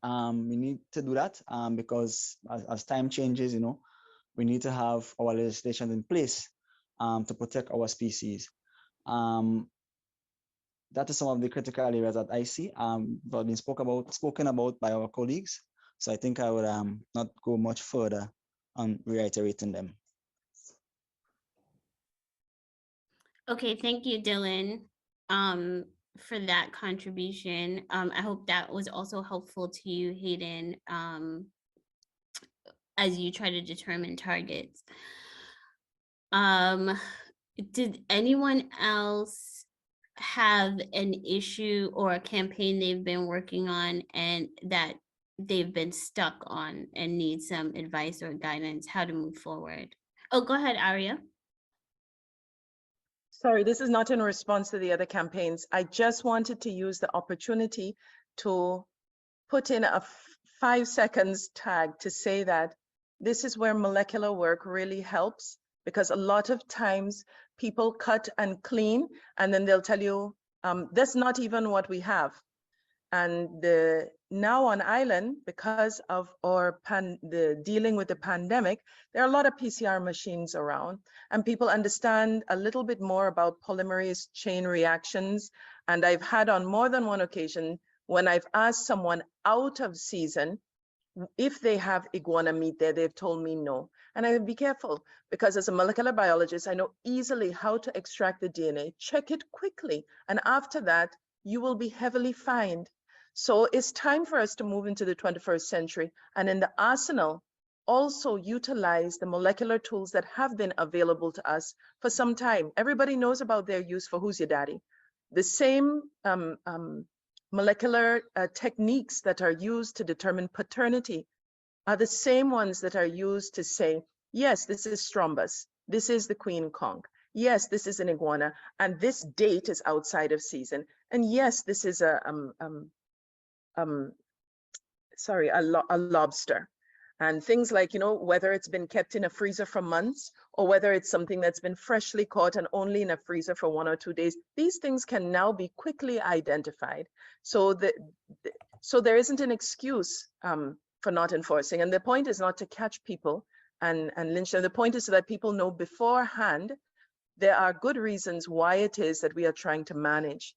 we need to do that because as time changes, you know, we need to have our legislation in place to protect our species. That is some of the critical areas that I see that have been spoken about by our colleagues. So I think I would not go much further on reiterating them. Okay, thank you, Dylan, for that contribution. I hope that was also helpful to you, Hayden, as you try to determine targets. Did anyone else have an issue or a campaign they've been working on and that they've been stuck on and need some advice or guidance how to move forward? Oh, go ahead, Aria. Sorry, this is not in response to the other campaigns. I just wanted to use the opportunity to put in a 5 seconds tag to say that this is where molecular work really helps, because a lot of times people cut and clean and then they'll tell you, that's not even what we have. And now on island, because of the dealing with the pandemic, there are a lot of PCR machines around, and people understand a little bit more about polymerase chain reactions. And I've had on more than one occasion when I've asked someone out of season if they have iguana meat there, they've told me no. And I would be careful, because as a molecular biologist, I know easily how to extract the DNA, check it quickly, and after that, you will be heavily fined. So it's time for us to move into the 21st century, and in the arsenal, also utilize the molecular tools that have been available to us for some time. Everybody knows about their use for Who's Your Daddy. The same molecular techniques that are used to determine paternity are the same ones that are used to say, yes, this is Strombus, this is the queen conch. yes, this is an iguana, and this date is outside of season, and yes, this is a lobster. And things like, you know, whether it's been kept in a freezer for months or whether it's something that's been freshly caught and only in a freezer for 1 or 2 days, these things can now be quickly identified. So so there isn't an excuse for not enforcing. And the point is not to catch people and lynch them. The point is so that people know beforehand there are good reasons why it is that we are trying to manage.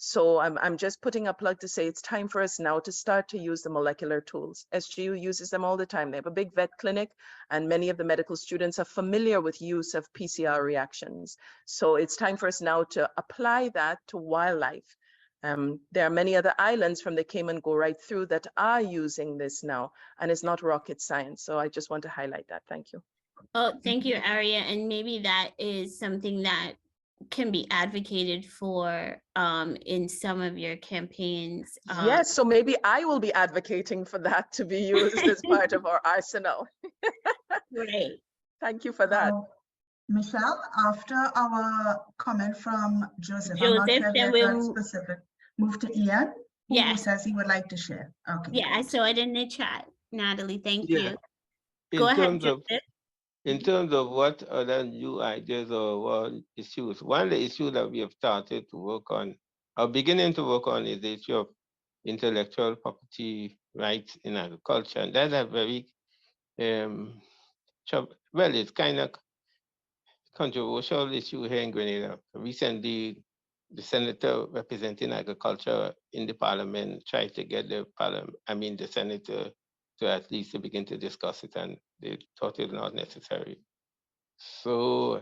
So I'm just putting a plug to say it's time for us now to start to use the molecular tools. SGU uses them all the time. They have a big vet clinic, and many of the medical students are familiar with use of PCR reactions. So it's time for us now to apply that to wildlife. There are many other islands from the Cayman go right through that are using this now, and it's not rocket science. So I just want to highlight that. Thank you. Oh, thank you, Aria. And maybe that is something that can be advocated for in some of your campaigns. Yes, so maybe I will be advocating for that to be used as part of our arsenal. Right. Thank you for that. Michelle, after our comment from Joseph, I'm not Joseph, sure if then there's a we'll, specific, move to Ian, who yes, says he would like to share. Okay. yeah, I saw it in the chat. Natalie, thank Yeah. you. Go ahead, Joseph. In terms of what other new ideas or what issues, one of the issues that we have started to work on, or beginning to work on, is the issue of intellectual property rights in agriculture. And that's a very, well, it's kind of controversial issue here in Grenada. Recently, the senator representing agriculture in the parliament tried to get the senator to at least begin to discuss it, and they thought it not necessary. So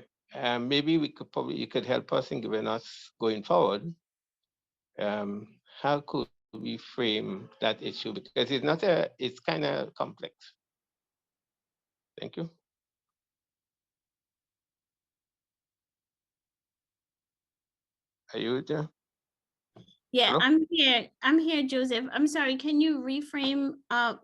maybe you could help us in giving us going forward. How could we frame that issue? Because it's kind of complex. Thank you. Are you there? Yeah, Hello? I'm here. I'm here, Joseph. I'm sorry. Can you reframe?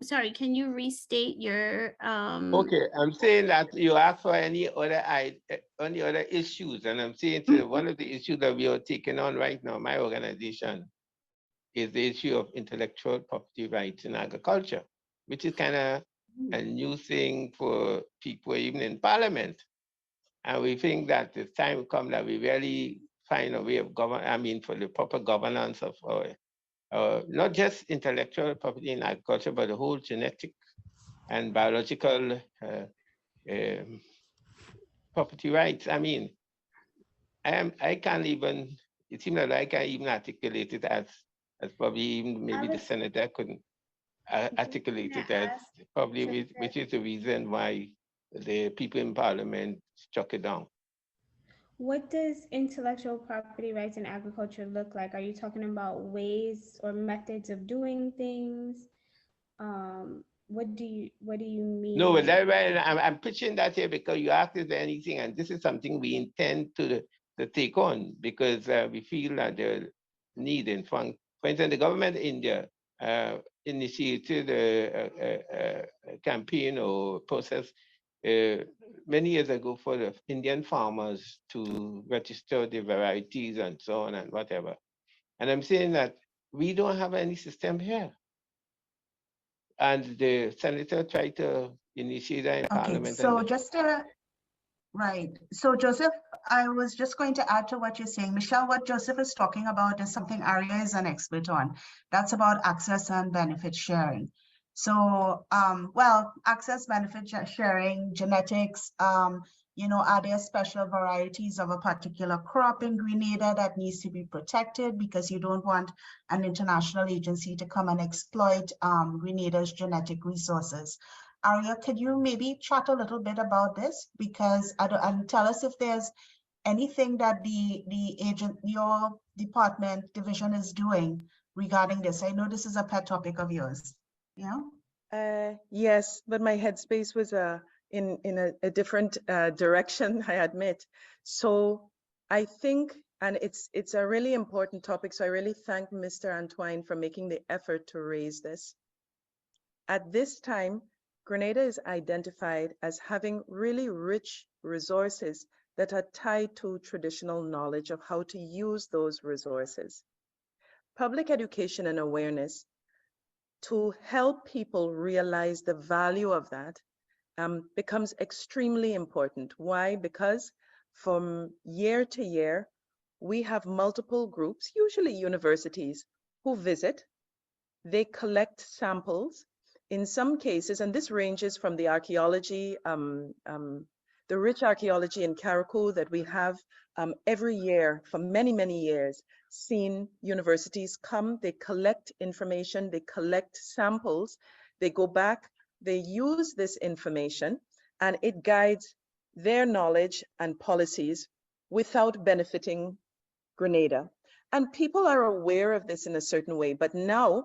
Sorry, can you restate your Okay, I'm saying that you asked for any other issues, and I'm saying one of the issues that we are taking on right now, my organization, is the issue of intellectual property rights in agriculture, which is kind of a new thing for people even in parliament. And we think that the time will come that we really find a way of for the proper governance of not just intellectual property in agriculture, but the whole genetic and biological property rights. I mean, I can't even, it seems like I can't even articulate it as probably even maybe the senator couldn't articulate it as probably, which is the reason why the people in parliament struck it down. What does intellectual property rights in agriculture look like? Are you talking about ways or methods of doing things? What do you mean? No, but that's why I'm pitching that here, because you asked is there anything, and this is something we intend to take on, because we feel that there's need in front. For instance, the government of India initiated a campaign or process many years ago for the Indian farmers to register the varieties and so on and whatever. And I'm saying that we don't have any system here. And the senator tried to initiate that in Parliament. So right. So Joseph, I was just going to add to what you're saying. Michelle, what Joseph is talking about is something Aria is an expert on. That's about access and benefit sharing. So, well, access, benefit sharing, genetics, are there special varieties of a particular crop in Grenada that needs to be protected because you don't want an international agency to come and exploit Grenada's genetic resources? Aria, could you maybe chat a little bit about this? Because and tell us if there's anything that your department division is doing regarding this. I know this is a pet topic of yours. Yeah. Yes, but my headspace was in a different direction, I admit. So I think, and it's a really important topic. So I really thank Mr. Antoine for making the effort to raise this. At this time, Grenada is identified as having really rich resources that are tied to traditional knowledge of how to use those resources. Public education and awareness to help people realize the value of that becomes extremely important. Why? Because from year to year, we have multiple groups, usually universities, who visit. They collect samples. In some cases, and this ranges from the archaeology, the rich archaeology in Carriacou that we have every year for many, many years, seen universities come, they collect information, they collect samples, they go back, they use this information, and it guides their knowledge and policies without benefiting Grenada. And people are aware of this in a certain way, but now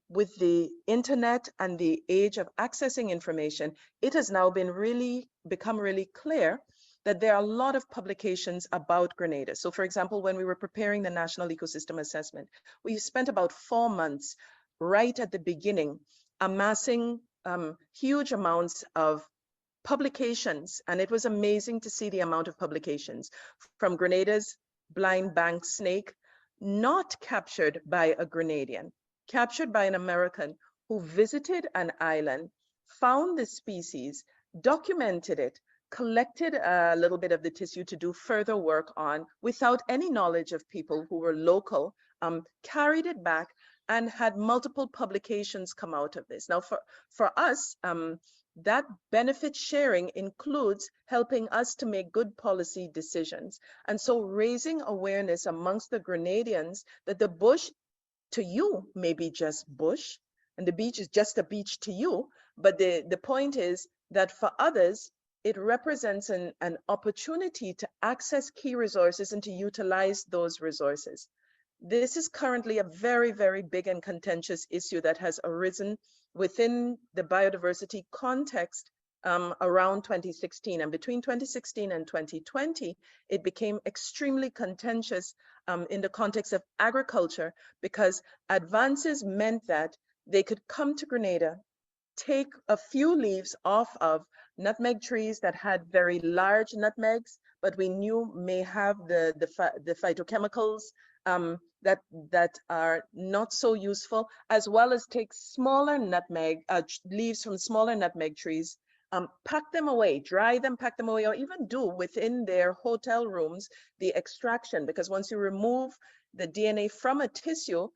with the internet and the age of accessing information, it has now become really clear that there are a lot of publications about Grenada. So for example, when we were preparing the National Ecosystem Assessment, we spent about 4 months right at the beginning amassing huge amounts of publications, and it was amazing to see the amount of publications from Grenada's blind bank snake, not captured by a Grenadian, captured by an American who visited an island, found the species, documented it, collected a little bit of the tissue to do further work on without any knowledge of people who were local, carried it back and had multiple publications come out of this. Now for us, that benefit sharing includes helping us to make good policy decisions. And so raising awareness amongst the Grenadians that the bush to you may be just bush and the beach is just a beach to you. But the point is that for others, it represents an opportunity to access key resources and to utilize those resources. This is currently a very, very big and contentious issue that has arisen within the biodiversity context around 2016. And between 2016 and 2020, it became extremely contentious in the context of agriculture because advances meant that they could come to Grenada, take a few leaves off of nutmeg trees that had very large nutmegs, but we knew may have the phytochemicals that are not so useful, as well as take smaller nutmeg leaves from smaller nutmeg trees, pack them away, dry them, pack them away, or even do within their hotel rooms the extraction, because once you remove the DNA from a tissue,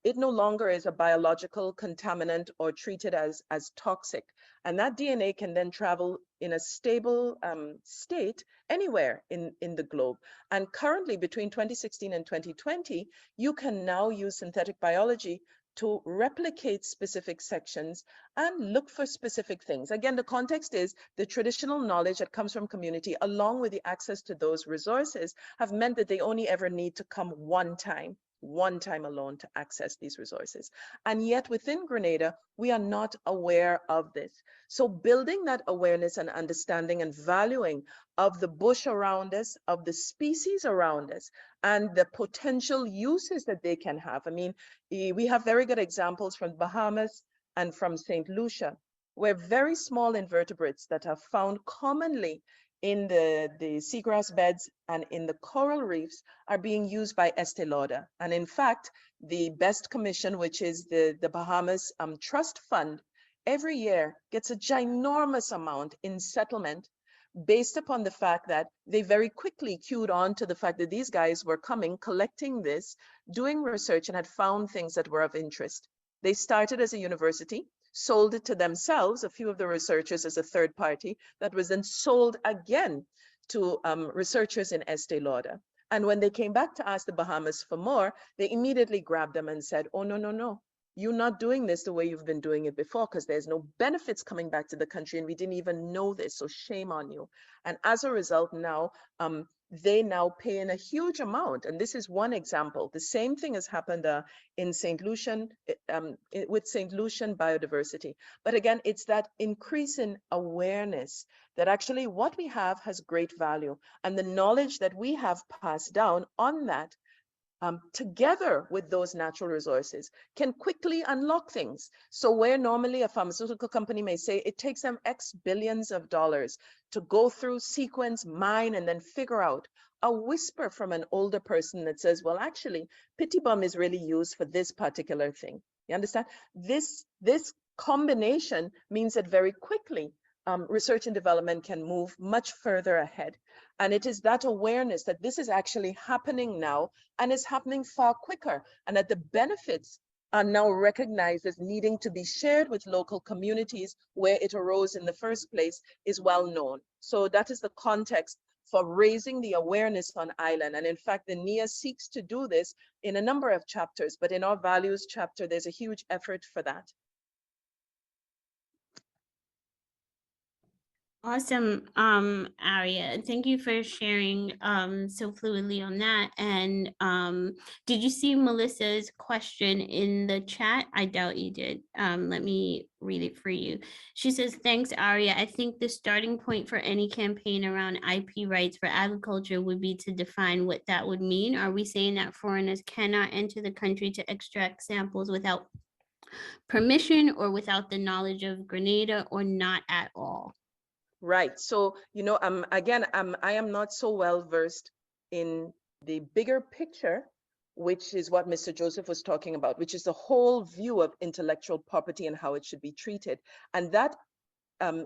it no longer is a biological contaminant or treated as toxic. And that DNA can then travel in a stable state anywhere in the globe. And currently between 2016 and 2020, you can now use synthetic biology to replicate specific sections and look for specific things. Again, the context is the traditional knowledge that comes from community along with the access to those resources have meant that they only ever need to come one time alone to access these resources. And yet within Grenada, we are not aware of this. So building that awareness and understanding and valuing of the bush around us, of the species around us, and the potential uses that they can have. I mean, we have very good examples from Bahamas and from St. Lucia, where very small invertebrates that are found commonly in the seagrass beds and in the coral reefs are being used by Estee Lauder. And in fact, the Best Commission, which is the Bahamas Trust Fund, every year gets a ginormous amount in settlement based upon the fact that they very quickly queued on to the fact that these guys were coming, collecting this, doing research, and had found things that were of interest. They started as a university, sold it to themselves, a few of the researchers as a third party, that was then sold again to researchers in Estee Lauder. And when they came back to ask the Bahamas for more, they immediately grabbed them and said, oh, no, no, no. You're not doing this the way you've been doing it before because there's no benefits coming back to the country and we didn't even know this, so shame on you. And as a result now, they now pay in a huge amount. And this is one example. The same thing has happened in St. Lucian, with St. Lucian biodiversity. But again, it's that increase in awareness that actually what we have has great value. And the knowledge that we have passed down on that together with those natural resources, can quickly unlock things. So where normally a pharmaceutical company may say it takes them X billions of dollars to go through, sequence, mine, and then figure out, a whisper from an older person that says, well, actually, pity bomb is really used for this particular thing. You understand? This combination means that very quickly, research and development can move much further ahead. And it is that awareness that this is actually happening now and is happening far quicker, and that the benefits are now recognized as needing to be shared with local communities where it arose in the first place is well known. So that is the context for raising the awareness on island. And in fact, the NIA seeks to do this in a number of chapters, but in our values chapter, there's a huge effort for that. Awesome, Aria. Thank you for sharing so fluidly on that. And did you see Melissa's question in the chat? I doubt you did. Let me read it for you. She says, thanks, Aria. I think the starting point for any campaign around IP rights for agriculture would be to define what that would mean. Are we saying that foreigners cannot enter the country to extract samples without permission or without the knowledge of Grenada, or not at all? Right. So, you know, again, I am not so well versed in the bigger picture, which is what Mr. Joseph was talking about, which is the whole view of intellectual property and how it should be treated. And that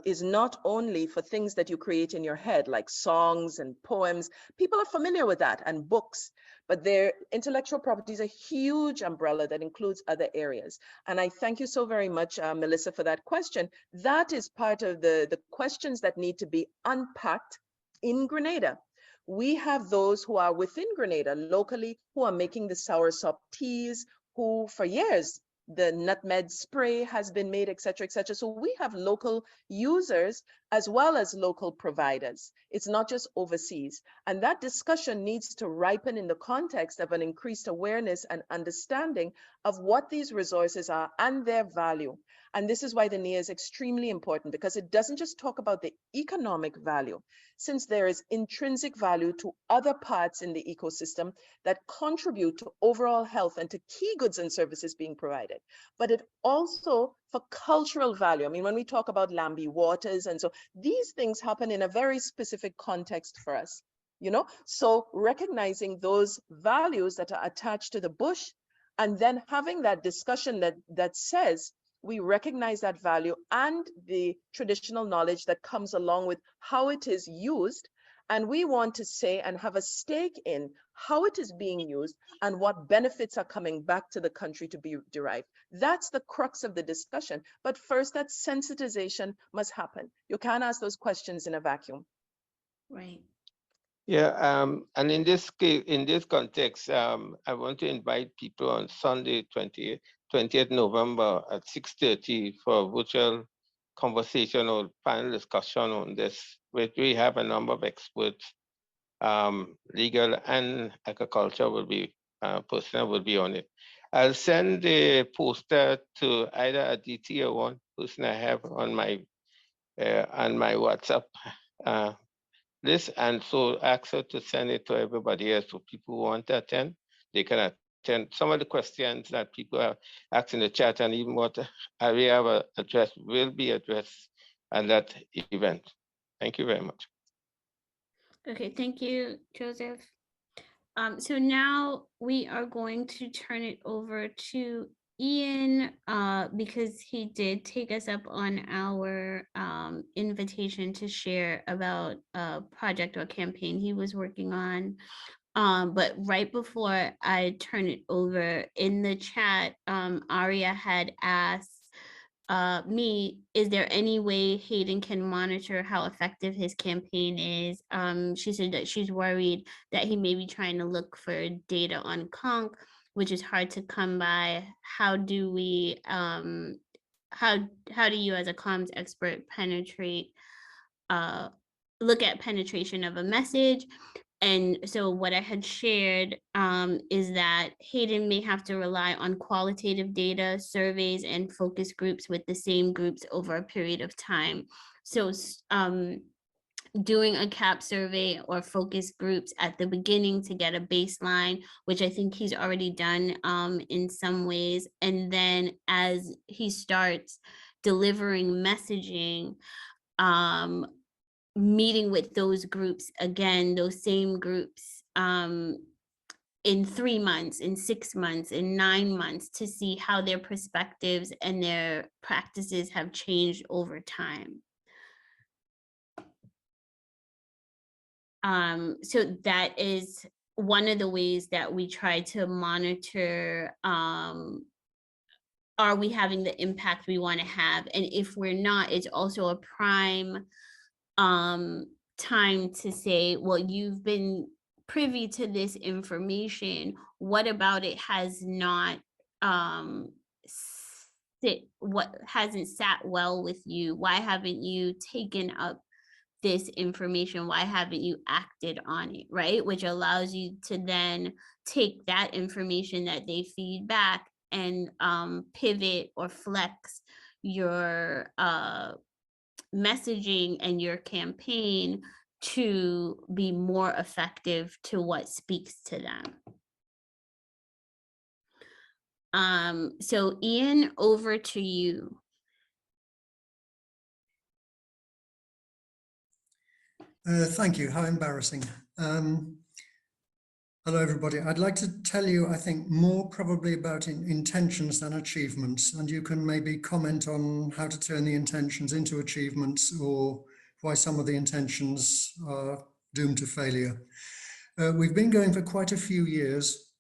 is not only for things that you create in your head, like songs and poems. People are familiar with that, and books, but their intellectual property is a huge umbrella that includes other areas. And I thank you so very much, Melissa, for that question. That is part of the questions that need to be unpacked in Grenada. We have those who are within Grenada locally who are making the soursop teas, who for years the nutmeg spray has been made, et cetera, et cetera. So we have local users as well as local providers. It's not just overseas. And that discussion needs to ripen in the context of an increased awareness and understanding of what these resources are and their value. And this is why the NIA is extremely important, because it doesn't just talk about the economic value, since there is intrinsic value to other parts in the ecosystem that contribute to overall health and to key goods and services being provided. But it also for cultural value. I mean, when we talk about Lambie waters, and so these things happen in a very specific context for us, you know? So recognizing those values that are attached to the bush, and then having that discussion that says, we recognize that value and the traditional knowledge that comes along with how it is used. And we want to say and have a stake in how it is being used and what benefits are coming back to the country to be derived. That's the crux of the discussion. But first, that sensitization must happen. You can't ask those questions in a vacuum. Right. Yeah, and in this case, in this context, I want to invite people on Sunday, 20th November at 6:30 for a virtual conversation or panel discussion on this, where we have a number of experts, legal and agriculture will be, personnel will be on it. I'll send the poster to either Aditi or one person I have on my WhatsApp list, and so ask her to send it to everybody else. So people who want to attend, they can attend. Some of the questions that people are asking in the chat and even what we have addressed will be addressed at that event. Thank you very much. Okay, thank you, Joseph. So now we are going to turn it over to Ian, because he did take us up on our invitation to share about a project or campaign he was working on. But right before I turn it over, in the chat, Aria had asked me, is there any way Hayden can monitor how effective his campaign is? She said that she's worried that he may be trying to look for data on conch, which is hard to come by. How do we how do you as a comms expert penetrate look at penetration of a message? And so what I had shared is that Hayden may have to rely on qualitative data, surveys, and focus groups with the same groups over a period of time. So doing a CAP survey or focus groups at the beginning to get a baseline, which I think he's already done in some ways. And then as he starts delivering messaging, meeting with those groups again, those same groups, in 3 months, in 6 months, in 9 months, to see how their perspectives and their practices have changed over time. So that is one of the ways that we try to monitor, are we having the impact we want to have? And if we're not, it's also a prime time to say, well, you've been privy to this information. What about it has not what hasn't sat well with you? Why haven't you taken up this information? Why haven't you acted on it, right? Which allows you to then take that information that they feed back and pivot or flex your messaging and your campaign to be more effective to what speaks to them. So Ian, over to you. Thank you. How embarrassing. Hello, everybody. I'd like to tell you, I think, more probably about intentions than achievements, and you can maybe comment on how to turn the intentions into achievements or why some of the intentions are doomed to failure. We've been going for quite a few years.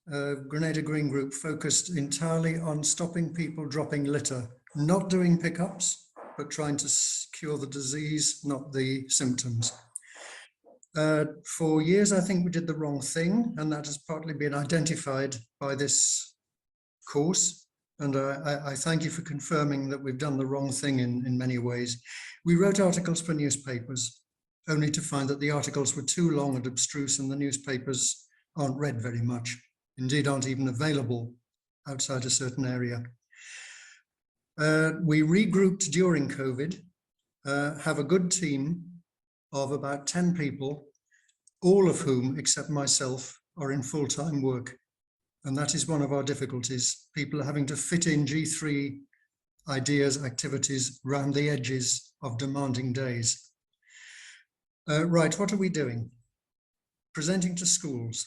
Grenada Green Group focused entirely on stopping people dropping litter, not doing pickups, but trying to cure the disease, not the symptoms. For years, I think we did the wrong thing, and that has partly been identified by this course. And I thank you for confirming that we've done the wrong thing in many ways. We wrote articles for newspapers, only to find that the articles were too long and abstruse, and the newspapers aren't read very much, indeed aren't even available outside a certain area. We regrouped during COVID, have a good team of about 10 people, all of whom, except myself, are in full-time work. And that is one of our difficulties. People are having to fit in G3 ideas, activities round the edges of demanding days. Right, what are we doing? Presenting to schools,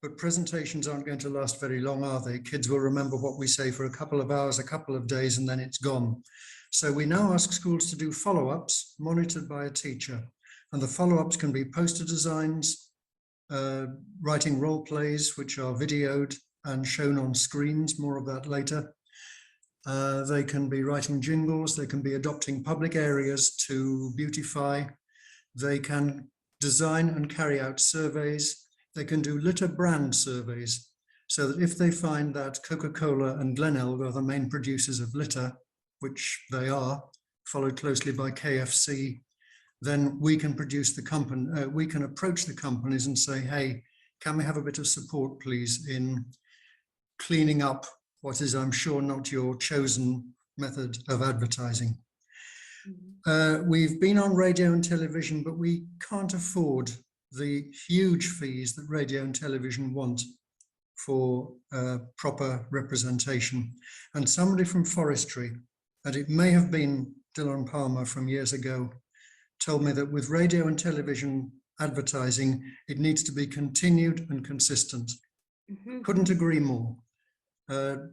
but presentations aren't going to last very long, are they? Kids will remember what we say for a couple of hours, a couple of days, and then it's gone. So we now ask schools to do follow-ups monitored by a teacher. And the follow-ups can be poster designs, writing role plays, which are videoed and shown on screens, more of that later. They can be writing jingles, they can be adopting public areas to beautify. They can design and carry out surveys. They can do litter brand surveys, so that if they find that Coca-Cola and Glenelg are the main producers of litter, which they are, followed closely by KFC, then we can produce the company, we can approach the companies and say, hey, can we have a bit of support, please, in cleaning up what is, I'm sure, not your chosen method of advertising. We've been on radio and television, but we can't afford the huge fees that radio and television want for proper representation. And somebody from forestry, and it may have been Dylan Palmer from years ago, told me that with radio and television advertising, it needs to be continued and consistent. Couldn't agree more.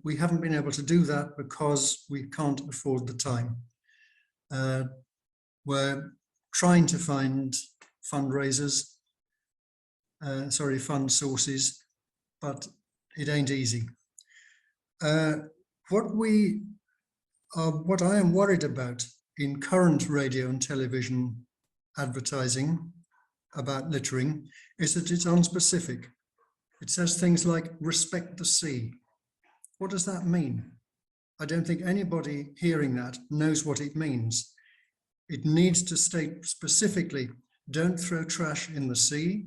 We haven't been able to do that because we can't afford the time. We're trying to find fundraisers, fund sources, but it ain't easy. What I am worried about in current radio and television advertising about littering is that it's unspecific. It says things like respect the sea. What does that mean? I don't think anybody hearing that knows what it means. It needs to state specifically, don't throw trash in the sea,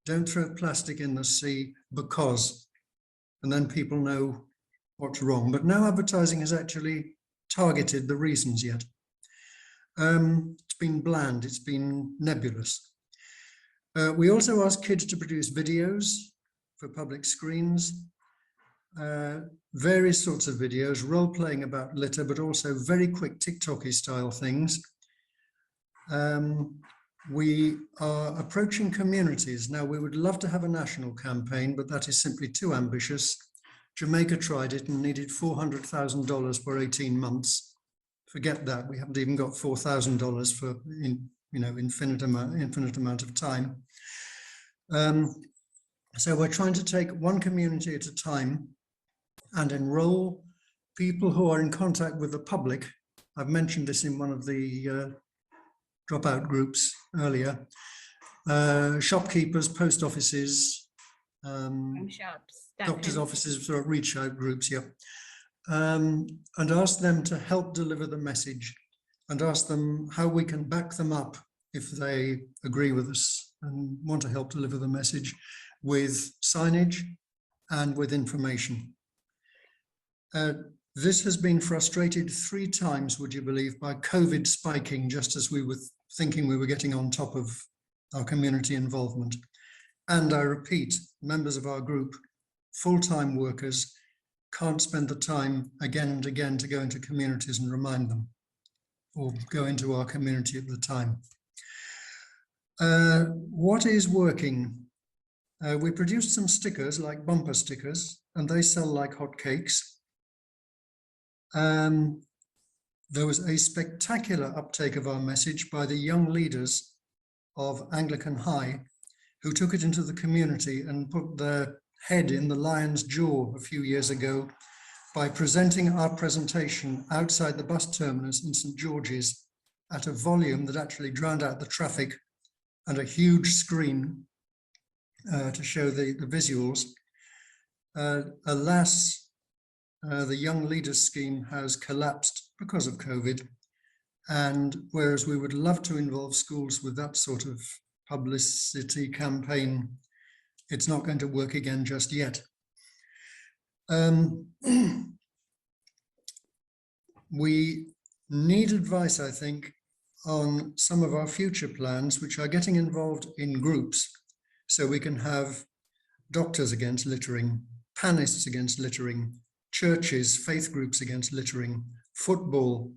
don't throw plastic in the sea because, and then people know what's wrong. But no advertising has actually targeted the reasons yet. It's been bland, it's been nebulous. We also asked kids to produce videos for public screens, various sorts of videos, role-playing about litter, but also very quick TikTok-y style things. We are approaching communities. Now, we would love to have a national campaign, but that is simply too ambitious. Jamaica tried it and needed $400,000 for 18 months. Forget that. We haven't even got $4,000 for infinite amount of time. So we're trying to take one community at a time and enroll people who are in contact with the public. I've mentioned this in one of the dropout groups earlier. Shopkeepers, post offices, shops, doctors' offices, or reach out groups, yeah. And ask them to help deliver the message and ask them how we can back them up if they agree with us and want to help deliver the message with signage and with information. This has been frustrated 3 times, would you believe, by COVID spiking just as we were thinking we were getting on top of our community involvement. And I repeat, members of our group, full-time workers, can't spend the time again and again to go into communities and remind them, or go into our community at the time. What is working? We produced some stickers, like bumper stickers, and they sell like hotcakes. There was a spectacular uptake of our message by the young leaders of Anglican High, who took it into the community and put their head in the lion's jaw a few years ago by presenting our presentation outside the bus terminus in St. George's at a volume that actually drowned out the traffic and a huge screen to show the visuals. Alas, the Young Leaders Scheme has collapsed because of COVID. And whereas we would love to involve schools with that sort of publicity campaign, it's not going to work again just yet. We need advice, I think, on some of our future plans, which are getting involved in groups. So we can have doctors against littering, panists against littering, churches, faith groups against littering, football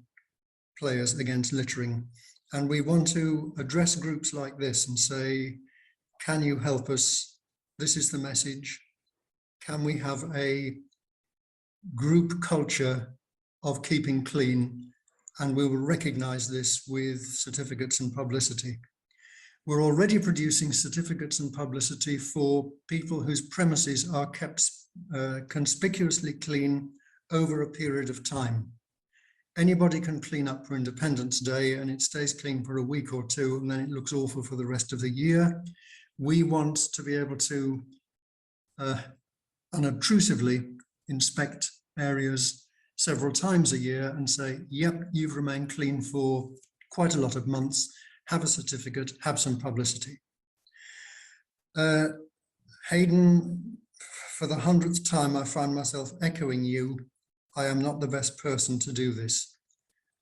players against littering. And we want to address groups like this and say, can you help us? This is the message. Can we have a group culture of keeping clean? And we will recognize this with certificates and publicity. We're already producing certificates and publicity for people whose premises are kept conspicuously clean over a period of time. Anybody can clean up for Independence Day and it stays clean for a week or two and then it looks awful for the rest of the year. We want to be able to unobtrusively inspect areas several times a year and say, yep, you've remained clean for quite a lot of months, have a certificate, have some publicity. Hayden, for the 100th time, I find myself echoing you. I am not the best person to do this.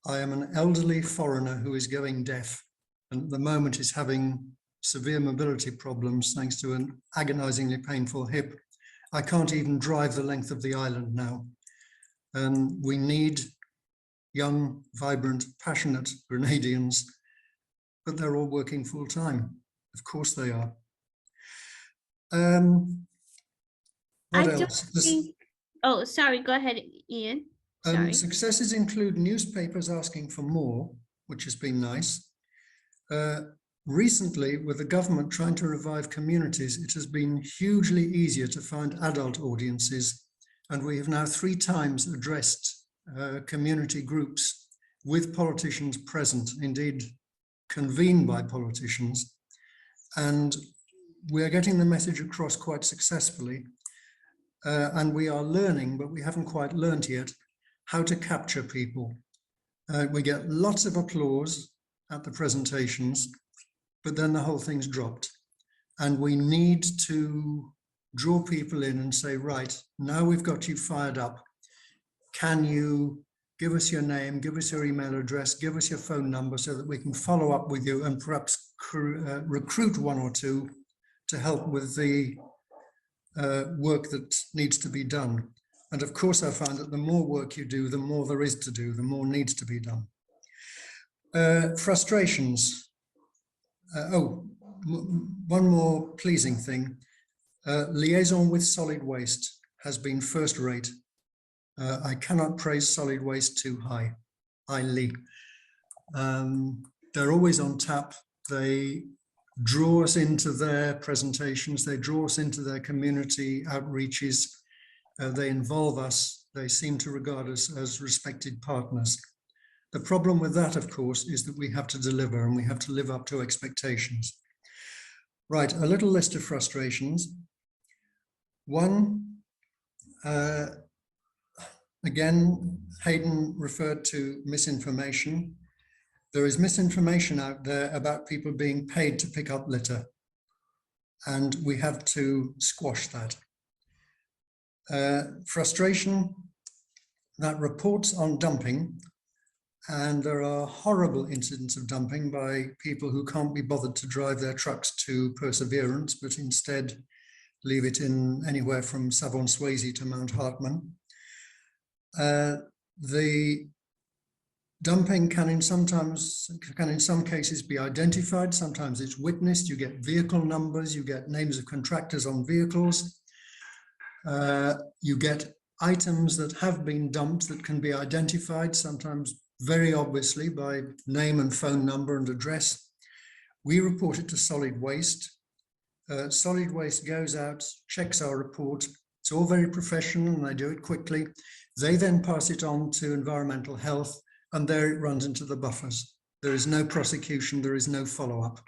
I am an elderly foreigner who is going deaf and at the moment is having severe mobility problems thanks to an agonizingly painful hip. I can't even drive the length of the island now. We need young, vibrant, passionate Grenadians, but they're all working full time. Of course they are. What else? Oh, sorry, go ahead, Ian. Sorry. Successes include newspapers asking for more, which has been nice. Recently, with the government trying to revive communities, it has been hugely easier to find adult audiences. And we have now 3 times addressed community groups with politicians present, indeed convened by politicians. And we are getting the message across quite successfully. And we are learning, but we haven't quite learned yet, how to capture people. We get lots of applause at the presentations, but then the whole thing's dropped. And we need to draw people in and say, right, now we've got you fired up. Can you give us your name, give us your email address, give us your phone number so that we can follow up with you and perhaps recruit one or two to help with the work that needs to be done. And of course, I find that the more work you do, the more there is to do, the more needs to be done. Frustrations. One more pleasing thing. Liaison with solid waste has been first rate. I cannot praise solid waste too highly. They're always on tap. They draw us into their presentations. They draw us into their community outreaches. They involve us. They seem to regard us as respected partners. The problem with that, of course, is that we have to deliver and we have to live up to expectations. Right, a little list of frustrations. One, again, Hayden referred to misinformation. There is misinformation out there about people being paid to pick up litter, and we have to squash that. Frustration that reports on dumping, and there are horrible incidents of dumping by people who can't be bothered to drive their trucks to Perseverance, but instead leave it in anywhere from Savon-Swayze to Mount Hartman. The dumping can in some cases be identified. Sometimes it's witnessed. You get vehicle numbers, you get names of contractors on vehicles. You get items that have been dumped that can be identified, sometimes very obviously by name and phone number and address. We report it to solid waste. Solid waste goes out, checks our report. It's all very professional and they do it quickly. They then pass it on to environmental health, and there it runs into the buffers. There is no prosecution, there is no follow-up.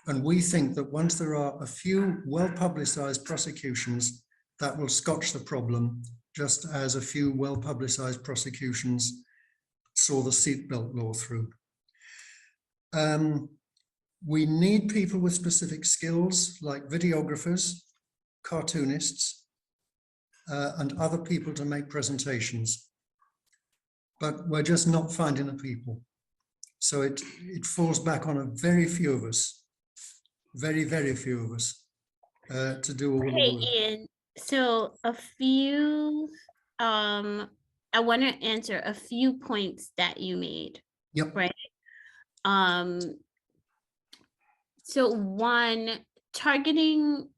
And we think that once there are a few well-publicized prosecutions, that will scotch the problem, just as a few well-publicized prosecutions saw the seatbelt law through. We need people with specific skills like videographers, cartoonists, and other people to make presentations. But we're just not finding the people. So it falls back on a very few of us, very, very few of us to do all the Hey, work. Ian, so a few, I want to answer a few points that you made. Yep. Right. So one, targeting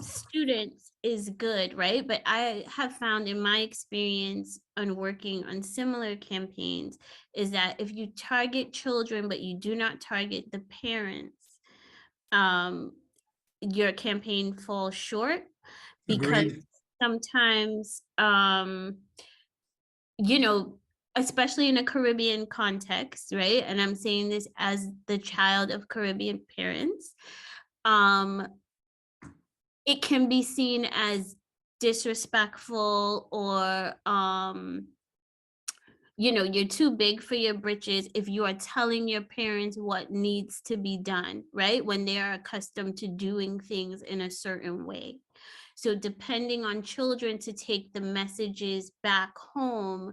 students is good, right? But I have found in my experience on working on similar campaigns is that if you target children, but you do not target the parents, your campaign falls short because Agreed. sometimes, you know, especially in a Caribbean context, right? And I'm saying this as the child of Caribbean parents, it can be seen as disrespectful or, you know, you're too big for your britches if you are telling your parents what needs to be done, right? When they are accustomed to doing things in a certain way. So depending on children to take the messages back home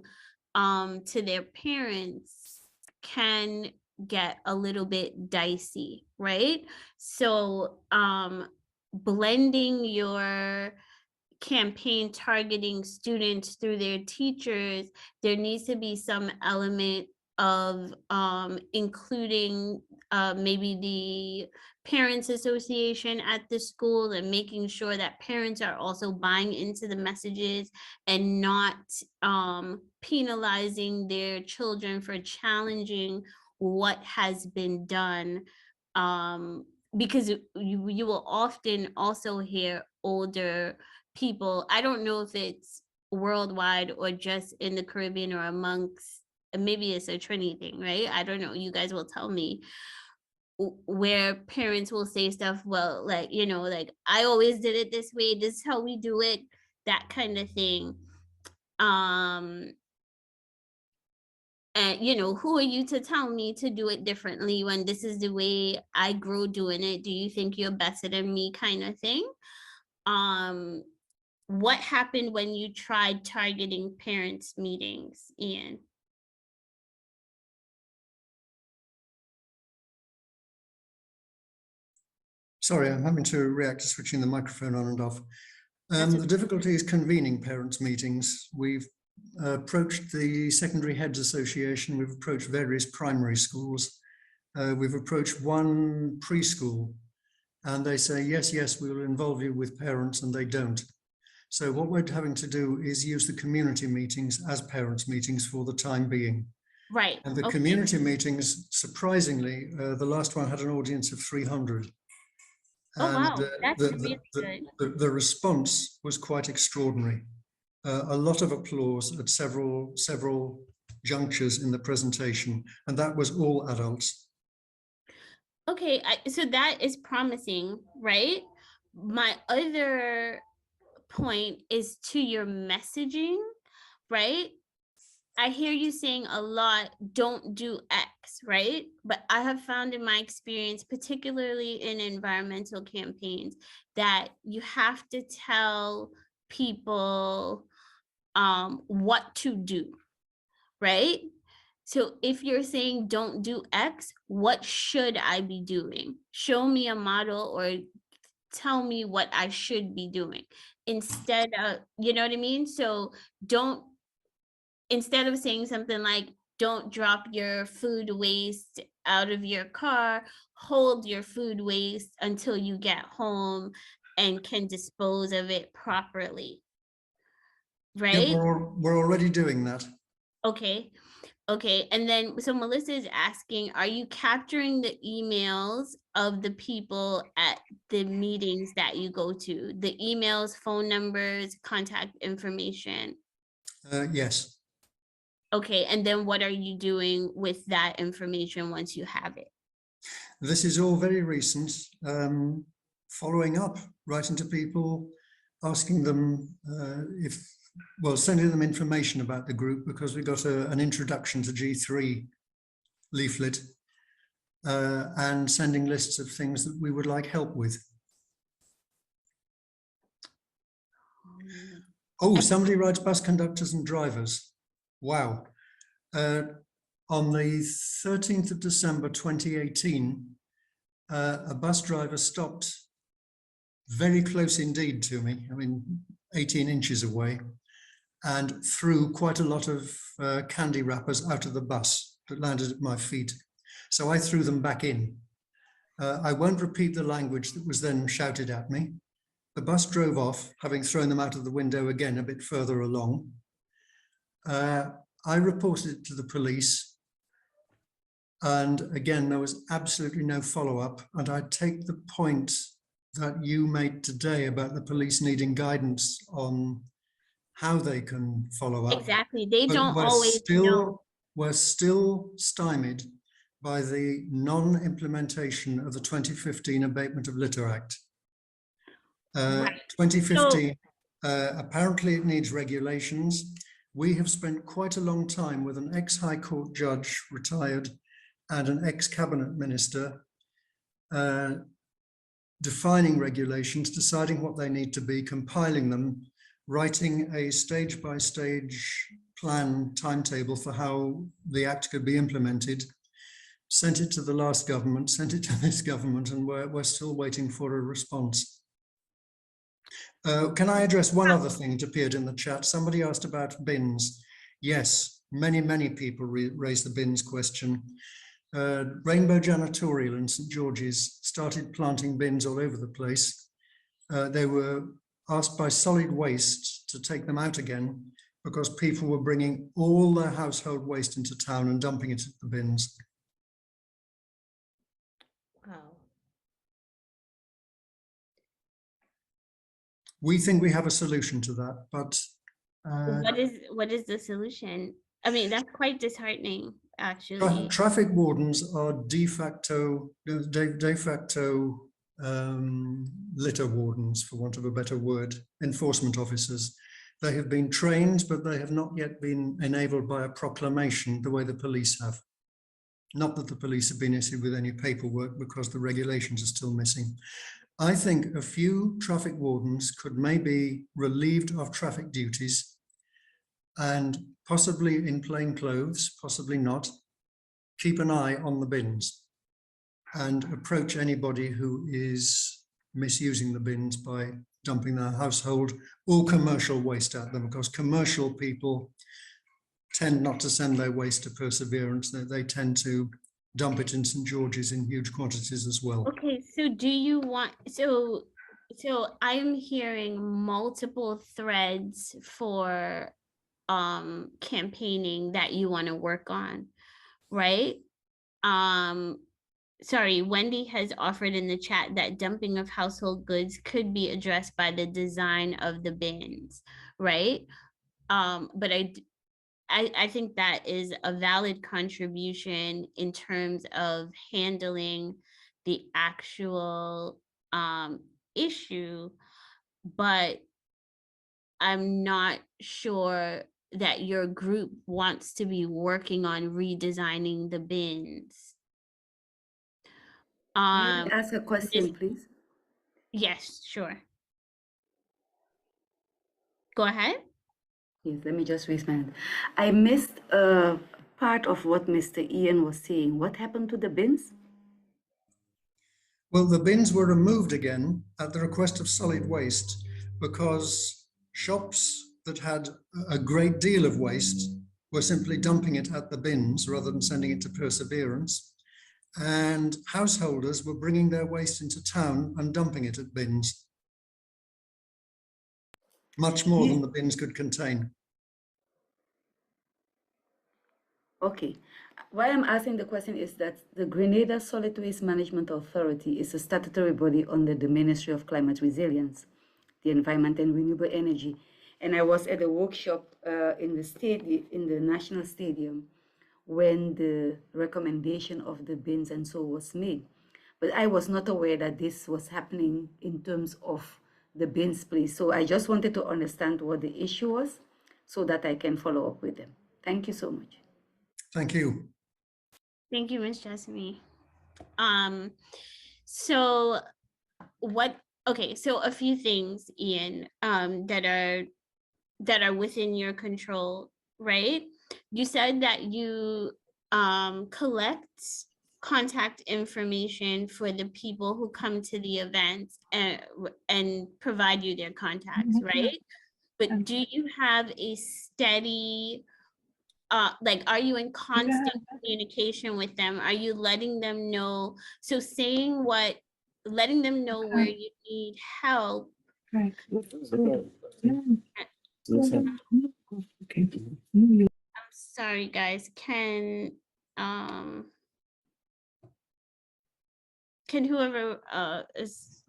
to their parents can get a little bit dicey, right? So blending your campaign targeting students through their teachers, there needs to be some element of including maybe the parents association at the school and making sure that parents are also buying into the messages and not penalizing their children for challenging what has been done, because you will often also hear older people, I don't know if it's worldwide or just in the Caribbean or amongst, maybe it's a Trini thing, right? I don't know, you guys will tell me, where parents will say stuff, well, like, you know, like, I always did it this way, this is how we do it, that kind of thing. And you know, who are you to tell me to do it differently when this is the way I grew doing it? Do you think you're better than me, kind of thing? what happened when you tried targeting parents' meetings, Ian? Sorry, I'm having to react to switching the microphone on and off. The difficulty is convening parents' meetings. We've approached the Secondary Heads Association, we've approached various primary schools, we've approached one preschool, and they say, yes, yes, we will involve you with parents, and they don't. So what we're having to do is use the community meetings as parents' meetings for the time being. Right. And the okay. community meetings, surprisingly, the last one had an audience of 300. Oh, And wow, that's really good. the response was quite extraordinary. A lot of applause at several junctures in the presentation, and that was all adults. Okay, so that is promising, right? My other point is to your messaging, right? I hear you saying a lot, don't do X, right? But I have found in my experience, particularly in environmental campaigns, that you have to tell people what to do, right? So if you're saying don't do X, what should I be doing? Show me a model or tell me what I should be doing instead of, you know what I mean? So instead of saying something like, don't drop your food waste out of your car, hold your food waste until you get home and can dispose of it properly. Right? Yeah, we're already doing that. Okay. Okay. And then, so Melissa is asking, are you capturing the emails of the people at the meetings that you go to? The emails, phone numbers, contact information? Yes. Okay, and then what are you doing with that information once you have it? This is all very recent. Following up, writing to people, asking them sending them information about the group, because we got an introduction to G3 leaflet, and sending lists of things that we would like help with. Oh, somebody writes bus conductors and drivers. Wow. On the 13th of December 2018, a bus driver stopped very close indeed to me, 18 inches away, and threw quite a lot of candy wrappers out of the bus that landed at my feet. So I threw them back in. I won't repeat the language that was then shouted at me. The bus drove off, having thrown them out of the window again a bit further along. I reported it to the police. And again, there was absolutely no follow-up. And I take the point that you made today about the police needing guidance on how they can follow up. Exactly. They But don't always know. We're still stymied by the non-implementation of the 2015 Abatement of Litter Act. Right. 2015, apparently it needs regulations. We have spent quite a long time with an ex-High Court judge, retired, and an ex-cabinet minister, defining regulations, deciding what they need to be, compiling them, writing a stage-by-stage plan timetable for how the act could be implemented, sent it to the last government, sent it to this government, and we're still waiting for a response. Can I address one other thing that appeared in the chat? Somebody asked about bins. Yes, many people raised the bins question. Rainbow Janitorial in St. George's started planting bins all over the place. They were asked by Solid Waste to take them out again because people were bringing all their household waste into town and dumping it at the bins. Wow. We think we have a solution to that, but what is the solution? I mean, that's quite disheartening, actually. Traffic wardens are de facto litter wardens, for want of a better word, enforcement officers. They have been trained, but they have not yet been enabled by a proclamation the way the police have. Not that the police have been issued with any paperwork, because the regulations are still missing. I think a few traffic wardens could maybe relieved of traffic duties and possibly in plain clothes, possibly not, keep an eye on the bins and approach anybody who is misusing the bins by dumping their household or commercial waste at them, because commercial people tend not to send their waste to Perseverance. They tend to dump it in St. George's in huge quantities as well. Okay, so do you want, so I'm hearing multiple threads for campaigning that you want to work on, right? Sorry, Wendy has offered in the chat that dumping of household goods could be addressed by the design of the bins, right? But I think that is a valid contribution in terms of handling the actual issue, but I'm not sure that your group wants to be working on redesigning the bins. May I ask a This- question, please? yes, sure. Go ahead. Yes, let me just raise my hand. I missed part of what Mr. Ian was saying. What happened to the bins? Well, the bins were removed again at the request of solid waste because shops that had a great deal of waste were simply dumping it at the bins rather than sending it to Perseverance. And householders were bringing their waste into town and dumping it at bins. Much more than the bins could contain. Okay. Why I'm asking the question is that the Grenada Solid Waste Management Authority is a statutory body under the Ministry of Climate Resilience, the Environment and Renewable Energy. And I was at a workshop in the National Stadium when the recommendation of the bins and so was made. But I was not aware that this was happening in terms of the bins place. So I just wanted to understand what the issue was so that I can follow up with them. Thank you so much. Thank you. Thank you, Ms. Jasmine. So what, okay, so a few things, Ian, that are within your control, right? You said that you collect contact information for the people who come to the events and provide you their contacts, right? But do you have a steady like, are you in constant communication with them? Are you letting them know? So letting them know where you need help. I'm sorry, guys. Can whoever is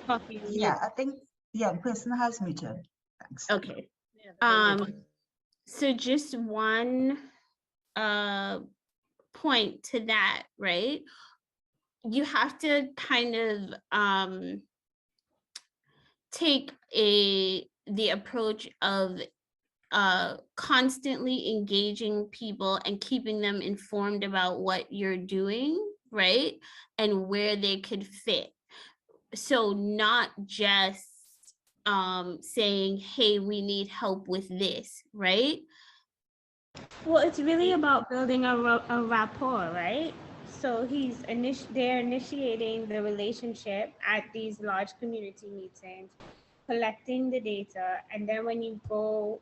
talking? Yeah, I think, yeah, the person has muted. Thanks. Okay. So just one point to that, right? You have to kind of take the approach of constantly engaging people and keeping them informed about what you're doing, right? And where they could fit. So not just saying, hey, we need help with this, right? Well, it's really about building a rapport, right? So they're initiating the relationship at these large community meetings, collecting the data, and then when you go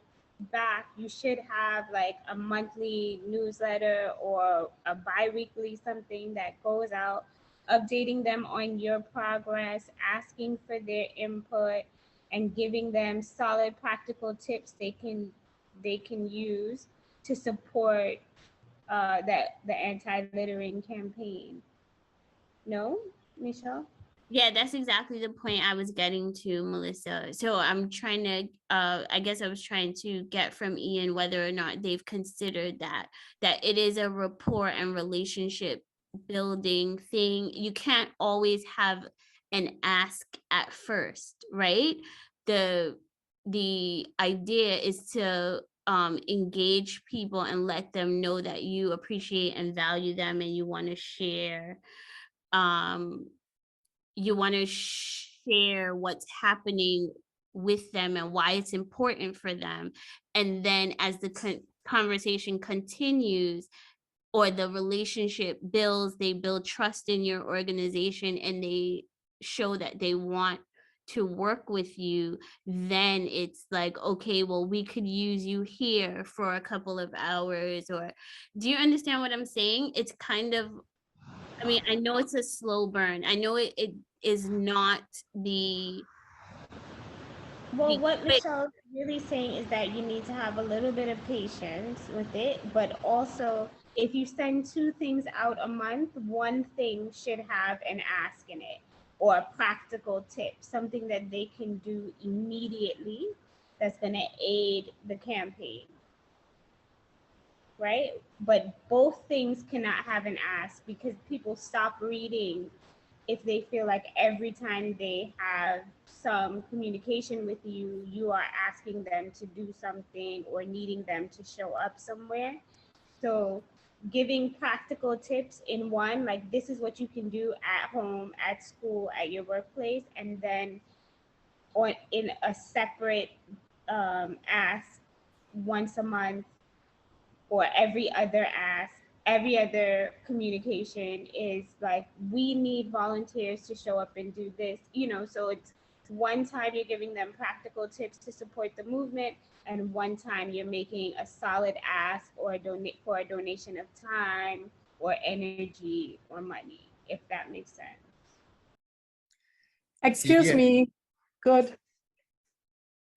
back, you should have like a monthly newsletter or a bi-weekly something that goes out, updating them on your progress, asking for their input, and giving them solid practical tips they can use to support the anti-littering campaign. No, Michelle? Yeah, that's exactly the point I was getting to, Melissa. So I'm trying to, I guess I was trying to get from Ian whether or not they've considered that it is a rapport and relationship building thing. You can't always have an ask at first, right? The idea is to engage people and let them know that you appreciate and value them and you want to share you want to share what's happening with them and why it's important for them. And then as the conversation continues or the relationship builds, they build trust in your organization and they show that they want to work with you, then it's like, okay, well, we could use you here for a couple of hours. Or do you understand what I'm saying? It's kind of, I mean, I know it's a slow burn. I know it is not the Well, what quick. Michelle's really saying is that you need to have a little bit of patience with it, but also if you send 2 things out a month, one thing should have an ask in it or a practical tip, something that they can do immediately that's going to aid the campaign, right? But both things cannot have an ask because people stop reading if they feel like every time they have some communication with you, you are asking them to do something or needing them to show up somewhere. So giving practical tips in one, like this is what you can do at home, at school, at your workplace, and then on in a separate ask once a month or every other ask, every other communication is like, we need volunteers to show up and do this, you know, so it's one time you're giving them practical tips to support the movement, and one time you're making a solid ask or donate for a donation of time or energy or money, if that makes sense. Excuse Yeah. me. Good.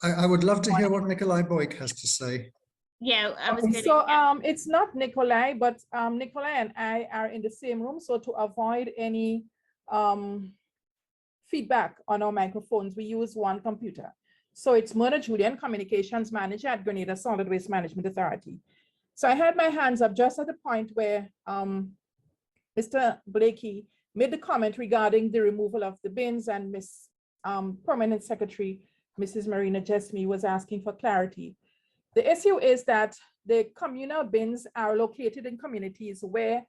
I would love to hear what Nikolai Boyk has to say. Yeah, I was Okay, gonna. so it's not Nikolai, but Nikolai and I are in the same room. So to avoid any feedback on our microphones, we use one computer. So it's Myrna Julian, Communications Manager at Grenada Solid Waste Management Authority. So I had my hands up just at the point where Mr. Blakey made the comment regarding the removal of the bins, and Miss Permanent Secretary, Mrs. Marina Jesme, was asking for clarity. The issue is that the communal bins are located in communities where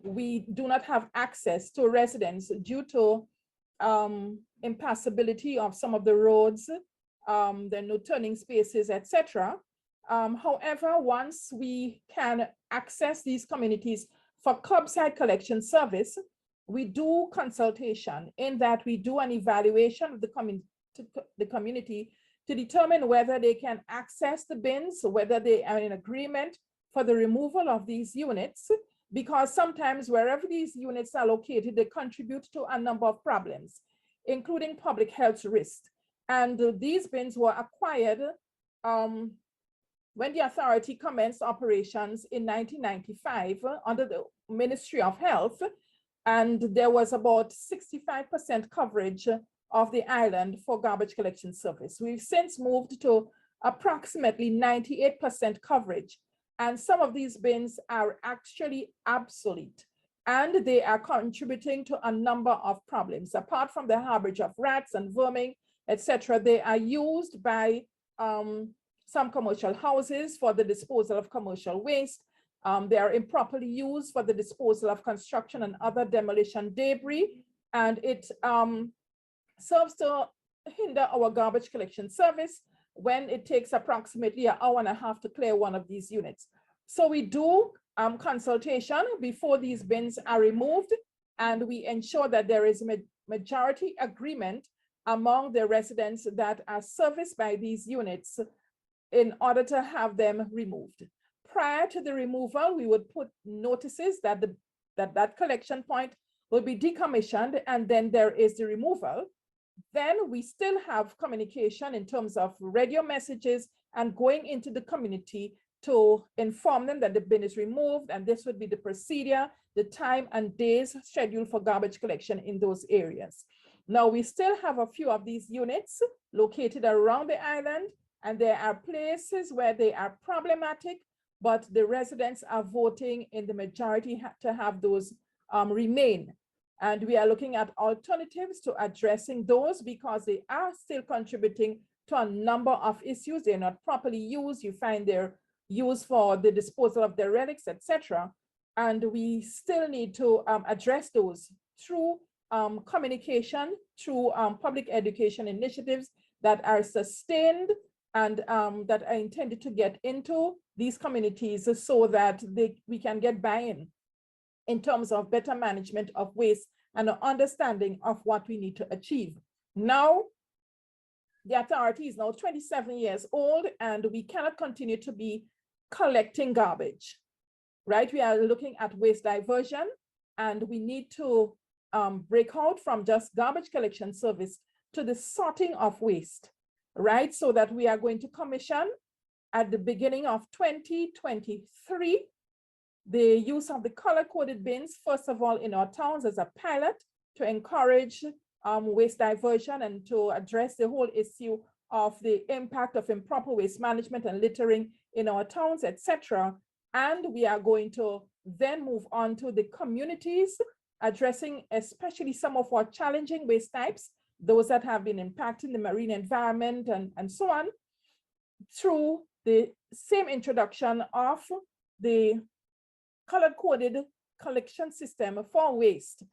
we do not have access to residents due to impassability of some of the roads, there are no turning spaces, etc. However, once we can access these communities for curbside collection service, we do consultation in that we do an evaluation of the community to determine whether they can access the bins, whether they are in agreement for the removal of these units, because sometimes wherever these units are located, they contribute to a number of problems, including public health risks. And these bins were acquired when the authority commenced operations in 1995 under the Ministry of Health, and there was about 65% coverage of the island for garbage collection service. We've since moved to approximately 98% coverage, and some of these bins are actually obsolete, and they are contributing to a number of problems. Apart from the harborage of rats and vermin, etc., they are used by some commercial houses for the disposal of commercial waste. They are improperly used for the disposal of construction and other demolition debris, and it serves to hinder our garbage collection service when it takes approximately an hour and a half to clear one of these units. So we do consultation before these bins are removed, and we ensure that there is majority agreement among the residents that are serviced by these units in order to have them removed. Prior to the removal, we would put notices that that collection point will be decommissioned, and then there is the removal. Then we still have communication in terms of radio messages and going into the community to inform them that the bin is removed, and this would be the procedure, the time and days scheduled for garbage collection in those areas. Now, we still have a few of these units located around the island, and there are places where they are problematic, but the residents are voting in the majority to have those remain. And we are looking at alternatives to addressing those because they are still contributing to a number of issues. They're not properly used. You find they're used for the disposal of their relics, etc. And we still need to address those through communication through public education initiatives that are sustained and that are intended to get into these communities so that we can get buy-in in terms of better management of waste and an understanding of what we need to achieve. Now, the authority is now 27 years old and we cannot continue to be collecting garbage, right? We are looking at waste diversion and we need to break out from just garbage collection service to the sorting of waste, right? So that we are going to commission at the beginning of 2023, the use of the color-coded bins, first of all, in our towns as a pilot to encourage waste diversion and to address the whole issue of the impact of improper waste management and littering in our towns, etc. And we are going to then move on to the communities, addressing especially some of our challenging waste types, those that have been impacting the marine environment and so on, through the same introduction of the color-coded collection system for waste.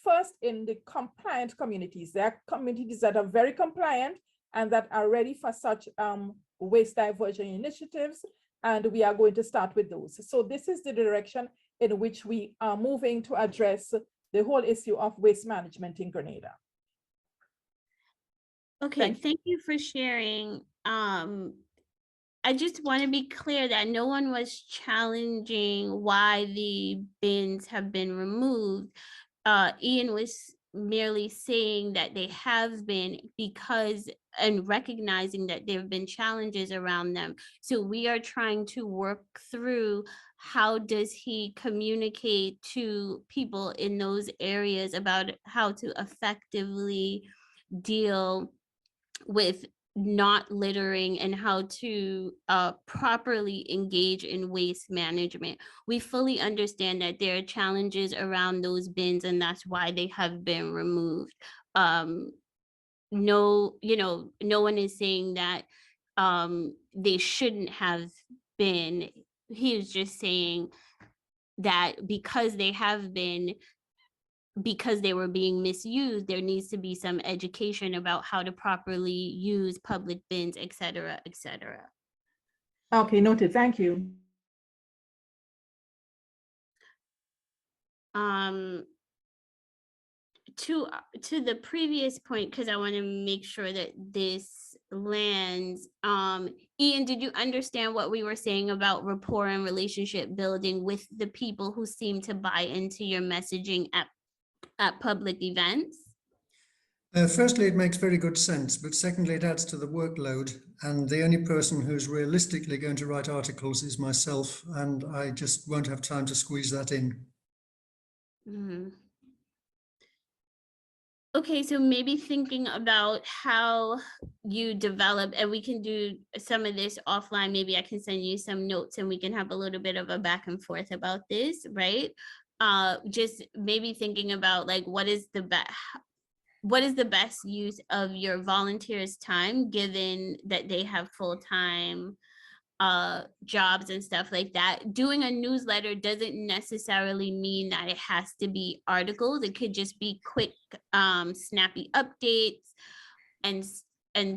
First, in the compliant communities. There are communities that are very compliant and that are ready for such waste diversion initiatives, and we are going to start with those. So this is the direction in which we are moving to address the whole issue of waste management in Grenada. Okay, thank you for sharing. I just want to be clear that no one was challenging why the bins have been removed. Ian was merely saying that they have been because and recognizing that there have been challenges around them. So we are trying to work through how does he communicate to people in those areas about how to effectively deal with not littering and how to properly engage in waste management. We fully understand that there are challenges around those bins and that's why they have been removed. No, no one is saying that they shouldn't have been. He was just saying that because they have been, because they were being misused, there needs to be some education about how to properly use public bins, et cetera, et cetera. Okay, noted. Thank you. To the previous point, because I want to make sure that this lands. Ian, did you understand what we were saying about rapport and relationship building with the people who seem to buy into your messaging at public events? Firstly, it makes very good sense, but secondly, it adds to the workload. And the only person who's realistically going to write articles is myself, and I just won't have time to squeeze that in. Mm-hmm. Okay, so maybe thinking about how you develop, and we can do some of this offline. Maybe I can send you some notes and we can have a little bit of a back and forth about this, right? Just maybe thinking about like what is the best use of your volunteers' time, given that they have full-time jobs and stuff like that. Doing a newsletter doesn't necessarily mean that it has to be articles. It could just be quick, snappy updates and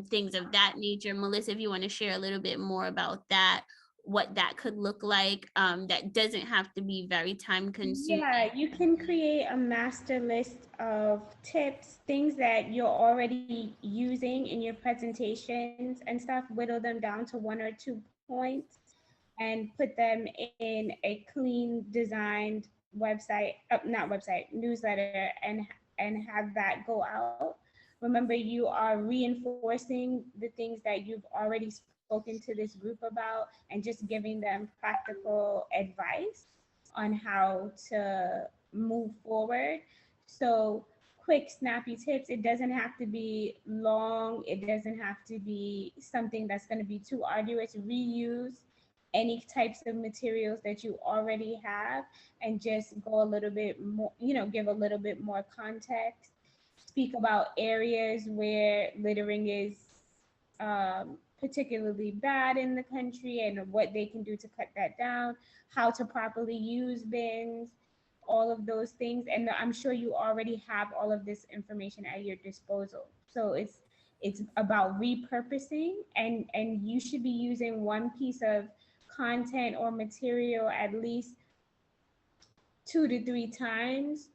things of that nature. Melissa, if you want to share a little bit more about that, what that could look like, that doesn't have to be very time consuming. Yeah, you can create a master list of tips, things that you're already using in your presentations and stuff, whittle them down to 1 or 2 points and put them in a clean designed website, not website, newsletter, and have that go out. Remember, you are reinforcing the things that you've already spoken to this group about and just giving them practical advice on how to move forward. So quick, snappy tips. It doesn't have to be long. It doesn't have to be something that's going to be too arduous. Reuse any types of materials that you already have and just go a little bit more, give a little bit more context. Speak about areas where littering is particularly bad in the country and what they can do to cut that down, how to properly use bins, all of those things, and I'm sure you already have all of this information at your disposal. So it's about repurposing, and you should be using one piece of content or material at least 2 to 3 times,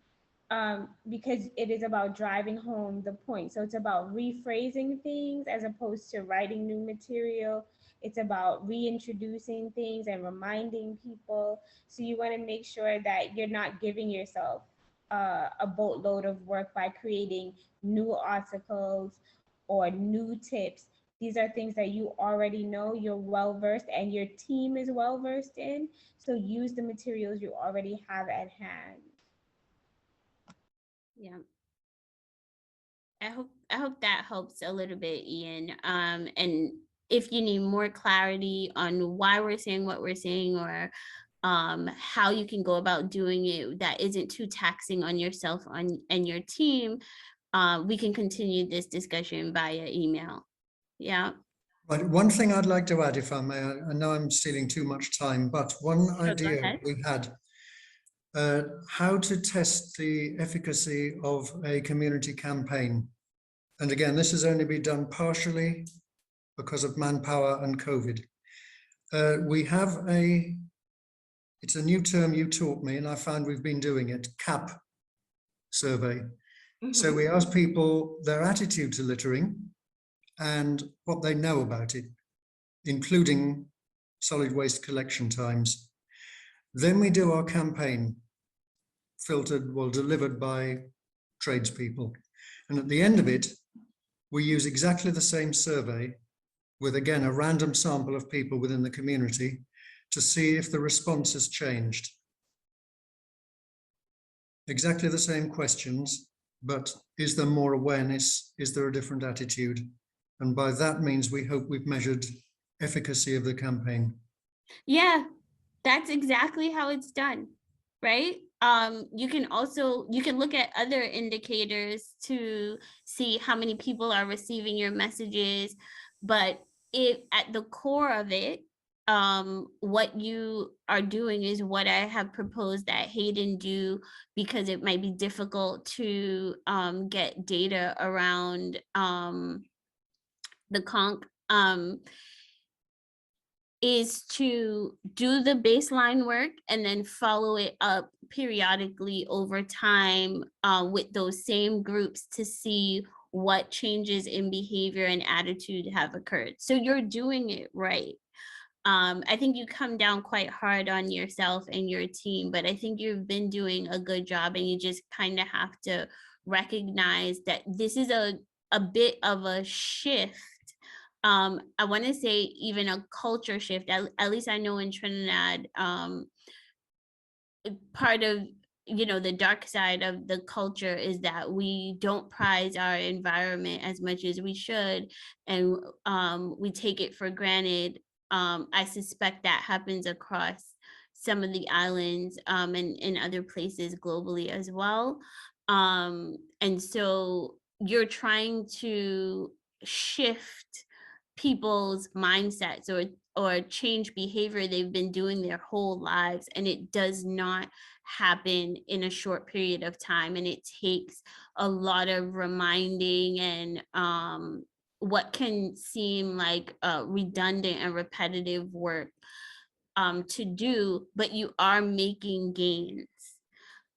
because it is about driving home the point. So it's about rephrasing things as opposed to writing new material. It's about reintroducing things and reminding people. So you want to make sure that you're not giving yourself a boatload of work by creating new articles or new tips. These are things that you already know, you're well versed, and your team is well versed in. So use the materials you already have at hand. Yeah. I hope that helps a little bit, Ian. And if you need more clarity on why we're saying what we're saying, or how you can go about doing it that isn't too taxing on yourself and your team, we can continue this discussion via email. Yeah. Right, one thing I'd like to add, if I may, I know I'm stealing too much time, but one Sure, go idea ahead. we had, how to test the efficacy of a community campaign. And again, this has only been done partially because of manpower and COVID. We have it's a new term you taught me, and I found we've been doing it, CAP survey. So we ask people their attitude to littering and what they know about it, including solid waste collection times. Then we do our campaign, filtered, well, delivered by tradespeople. And at the end of it, we use exactly the same survey with, again, a random sample of people within the community to see if the response has changed. Exactly the same questions, but is there more awareness? Is there a different attitude? And by that means, we hope we've measured efficacy of the campaign. Yeah, that's exactly how it's done, right? You can look at other indicators to see how many people are receiving your messages, but if at the core of it, what you are doing is what I have proposed that Hayden do, because it might be difficult to get data around the conch. Is to do the baseline work and then follow it up periodically over time with those same groups to see what changes in behavior and attitude have occurred. So you're doing it right. I think you come down quite hard on yourself and your team, but I think you've been doing a good job, and you just kind of have to recognize that this is a bit of a shift. I want to say even a culture shift. At least I know in Trinidad, part of the dark side of the culture is that we don't prize our environment as much as we should, and we take it for granted. I suspect that happens across some of the islands and in other places globally as well. And so you're trying to shift people's mindsets or change behavior they've been doing their whole lives, and it does not happen in a short period of time, and it takes a lot of reminding and what can seem like redundant and repetitive work to do, but you are making gains.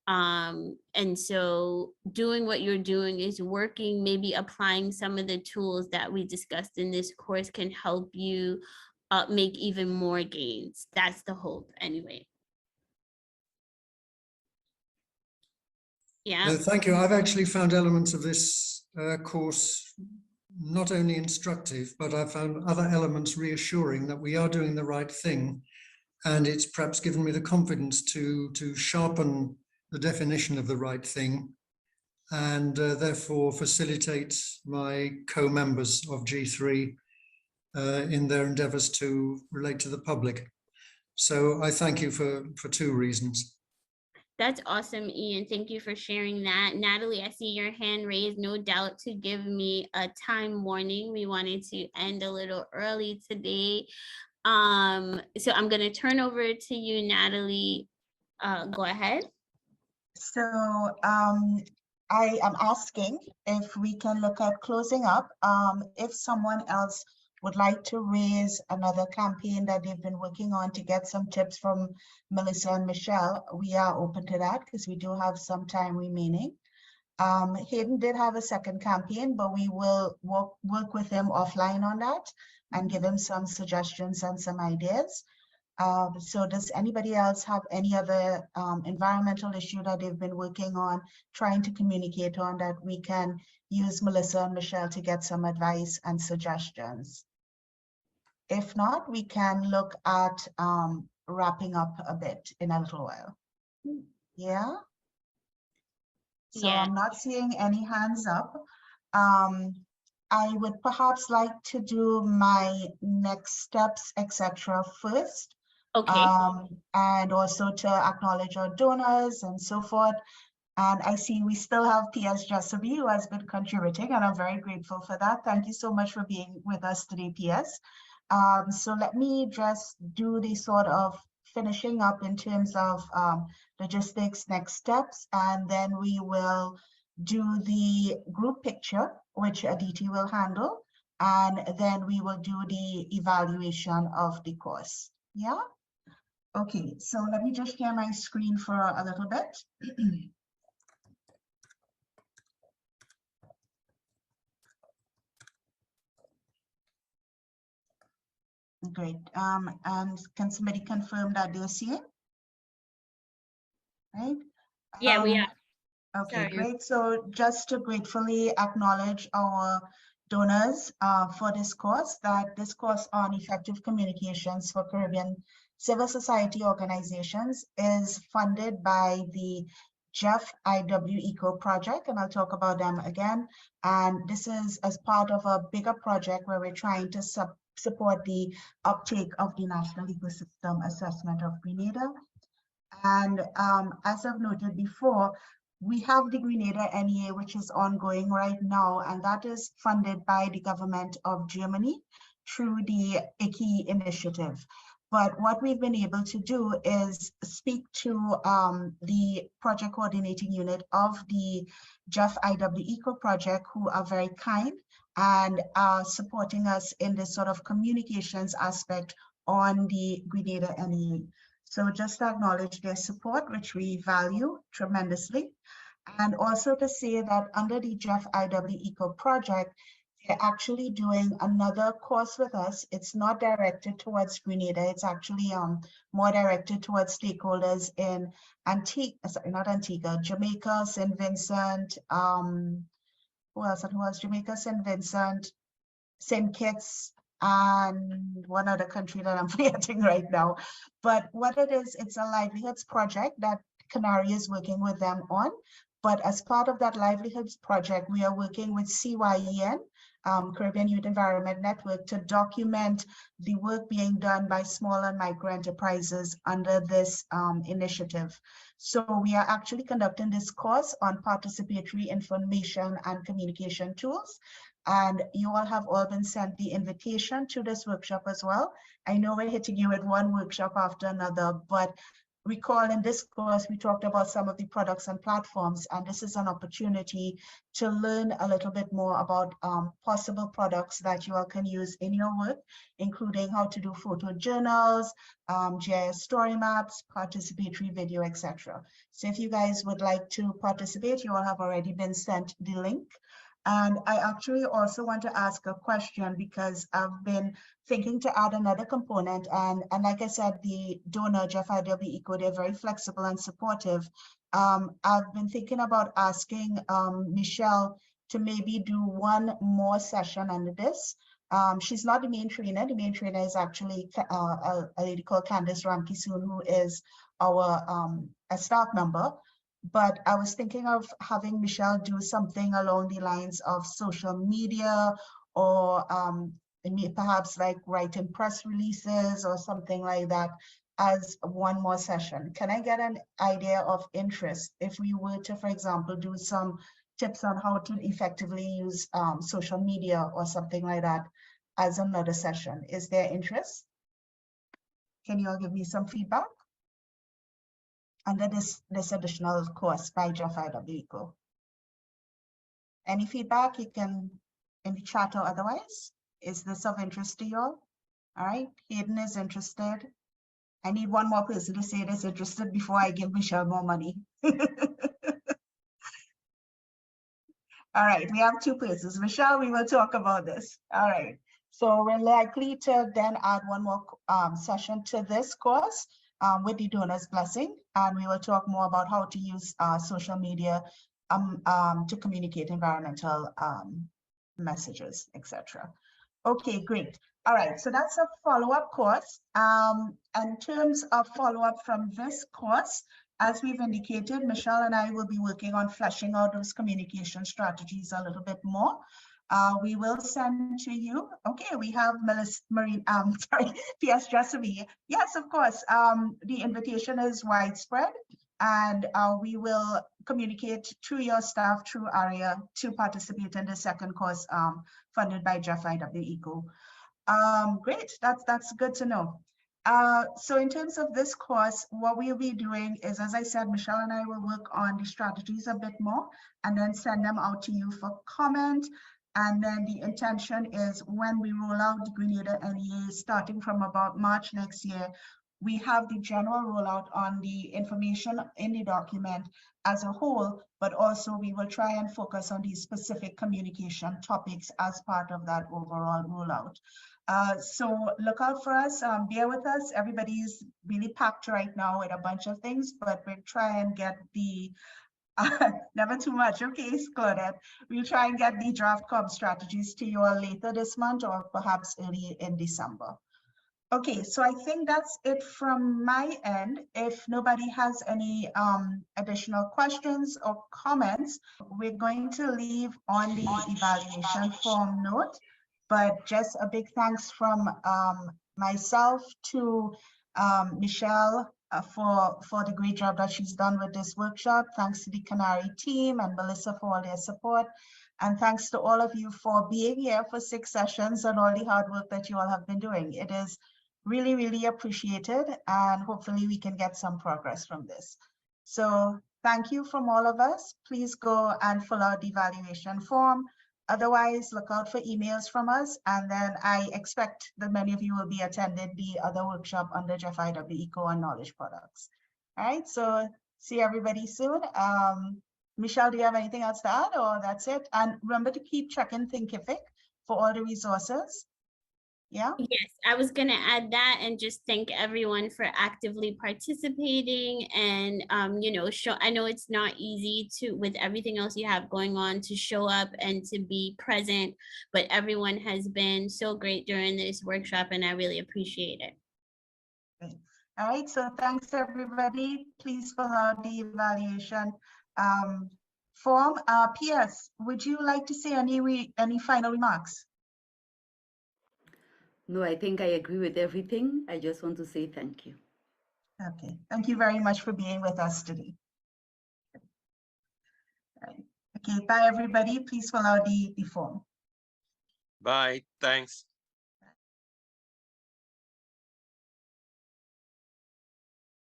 And so doing what you're doing is working. Maybe applying some of the tools that we discussed in this course can help you make even more gains. That's the hope anyway. Yeah. Thank you. I've actually found elements of this course not only instructive, but I've found other elements reassuring that we are doing the right thing. And it's perhaps given me the confidence to sharpen the definition of the right thing, and therefore facilitate my co-members of G3 in their endeavours to relate to the public. So I thank you for 2 reasons. That's awesome, Ian. Thank you for sharing that. Natalie, I see your hand raised, no doubt to give me a time warning. We wanted to end a little early today. So I'm going to turn over to you, Natalie. Go ahead. So I am asking if we can look at closing up. If someone else would like to raise another campaign that they've been working on to get some tips from Melissa and Michelle, we are open to that because we do have some time remaining. Hayden did have a second campaign, but we will work with him offline on that and give him some suggestions and some ideas. So does anybody else have any other environmental issue that they've been working on, trying to communicate on, that we can use Melissa and Michelle to get some advice and suggestions? If not, we can look at wrapping up a bit in a little while. Yeah? So Yeah. I'm not seeing any hands up. I would perhaps like to do my next steps, etc. first. Okay. And also to acknowledge our donors and so forth. And I see we still have PS Jasabi, who has been contributing, and I'm very grateful for that. Thank you so much for being with us today, PS. So let me just do the sort of finishing up in terms of logistics, next steps, and then we will do the group picture, which Aditi will handle, and then we will do the evaluation of the course. Yeah? Okay, so let me just share my screen for a little bit. Great. And can somebody confirm that they're seeing? Right? Yeah, we are. Okay, Sorry. great. So just to gratefully acknowledge our donors for this course, that this course on effective communications for Caribbean civil society organizations is funded by the Jeff IW Eco project, and I'll talk about them again. And this is as part of a bigger project where we're trying to support the uptake of the National Ecosystem Assessment of Grenada. And as I've noted before, we have the Grenada NEA, which is ongoing right now, and that is funded by the government of Germany through the ICI initiative. But what we've been able to do is speak to the project coordinating unit of the Jeff IW Eco project, who are very kind and are supporting us in this sort of communications aspect on the Grenada NEA. So just to acknowledge their support, which we value tremendously. And also to say that under the Jeff IW Eco project, they're actually doing another course with us. It's not directed towards Grenada. It's actually more directed towards stakeholders in Jamaica, St. Vincent, who else? Who else? Jamaica, St. Vincent, St. Kitts, and one other country that I'm forgetting right now. But what it is, it's a livelihoods project that Canary is working with them on. But as part of that livelihoods project, we are working with CYEN, Caribbean Youth Environment Network, to document the work being done by small and micro enterprises under this initiative. So we are actually conducting this course on participatory information and communication tools. And you all have all been sent the invitation to this workshop as well. I know we're hitting you with one workshop after another, but recall in this course, we talked about some of the products and platforms, and this is an opportunity to learn a little bit more about possible products that you all can use in your work, including how to do photo journals, GIS story maps, participatory video, etc. So if you guys would like to participate, you all have already been sent the link. And I actually also want to ask a question because I've been thinking to add another component. And like I said, the donor, Jeff IW Eco, they're very flexible and supportive. I've been thinking about asking Michelle to maybe do one more session under this. She's not the main trainer. The main trainer is actually a lady called Candice Ramkisoon, who is our a staff member. But I was thinking of having Michelle do something along the lines of social media, or perhaps like writing press releases or something like that as one more session. Can I get an idea of interest if we were to, for example, do some tips on how to effectively use social media or something like that as another session? Is there interest? Can you all give me some feedback? under this additional course by Jeff IWECO? Any feedback you can in the chat or otherwise? Is this of interest to you all? All right, Hayden is interested. I need one more person to say it is interested before I give Michelle more money. All right, we have two persons. Michelle, we will talk about this. All right, so we're likely to then add one more session to this course with the donor's blessing, and we will talk more about how to use social media to communicate environmental messages, etc. Okay, great. All right, so that's a follow-up course. In terms of follow-up from this course, as we've indicated, Michelle and I will be working on fleshing out those communication strategies a little bit more. We will send to you. Okay, we have Melissa Marine, sorry, PS Jessamine. Yes, of course. The invitation is widespread, and we will communicate to your staff through ARIA to participate in the second course funded by Jeff IWECO. Great, that's good to know. So in terms of this course, what we'll be doing is, as I said, Michelle and I will work on the strategies a bit more and then send them out to you for comment. And then the intention is when we roll out the Grenada NEA starting from about March next year, we have the general rollout on the information in the document as a whole, but also we will try and focus on these specific communication topics as part of that overall rollout. So look out for us, bear with us. Everybody's really packed right now with a bunch of things, but we'll try and get the, never too much, okay, Claudette. We'll try and get the draft COB strategies to you all later this month or perhaps early in December. Okay, so I think that's it from my end. If nobody has any additional questions or comments, we're going to leave on the evaluation form note, but just a big thanks from myself to Michelle for the great job that she's done with this workshop. Thanks to the Canary team and Melissa for all their support. And thanks to all of you for being here for 6 sessions and all the hard work that you all have been doing. It is really, really appreciated, and hopefully we can get some progress from this. So thank you from all of us. Please go and fill out the evaluation form. Otherwise, look out for emails from us. And then I expect that many of you will be attending the other workshop under Jeff IWECO on knowledge products. All right, so see everybody soon. Michelle, do you have anything else to add, or that's it? And remember to keep checking Thinkific for all the resources. Yeah. Yes, I was going to add that and just thank everyone for actively participating and, you know, I know it's not easy to, with everything else you have going on, to show up and to be present, but everyone has been so great during this workshop and I really appreciate it. Great. All right, so thanks everybody. Please fill out the evaluation form. P.S., would you like to say any final remarks? No, I think I agree with everything. I just want to say thank you. Okay, thank you very much for being with us today. All right. Okay, bye everybody. Please fill out the form. Bye, thanks.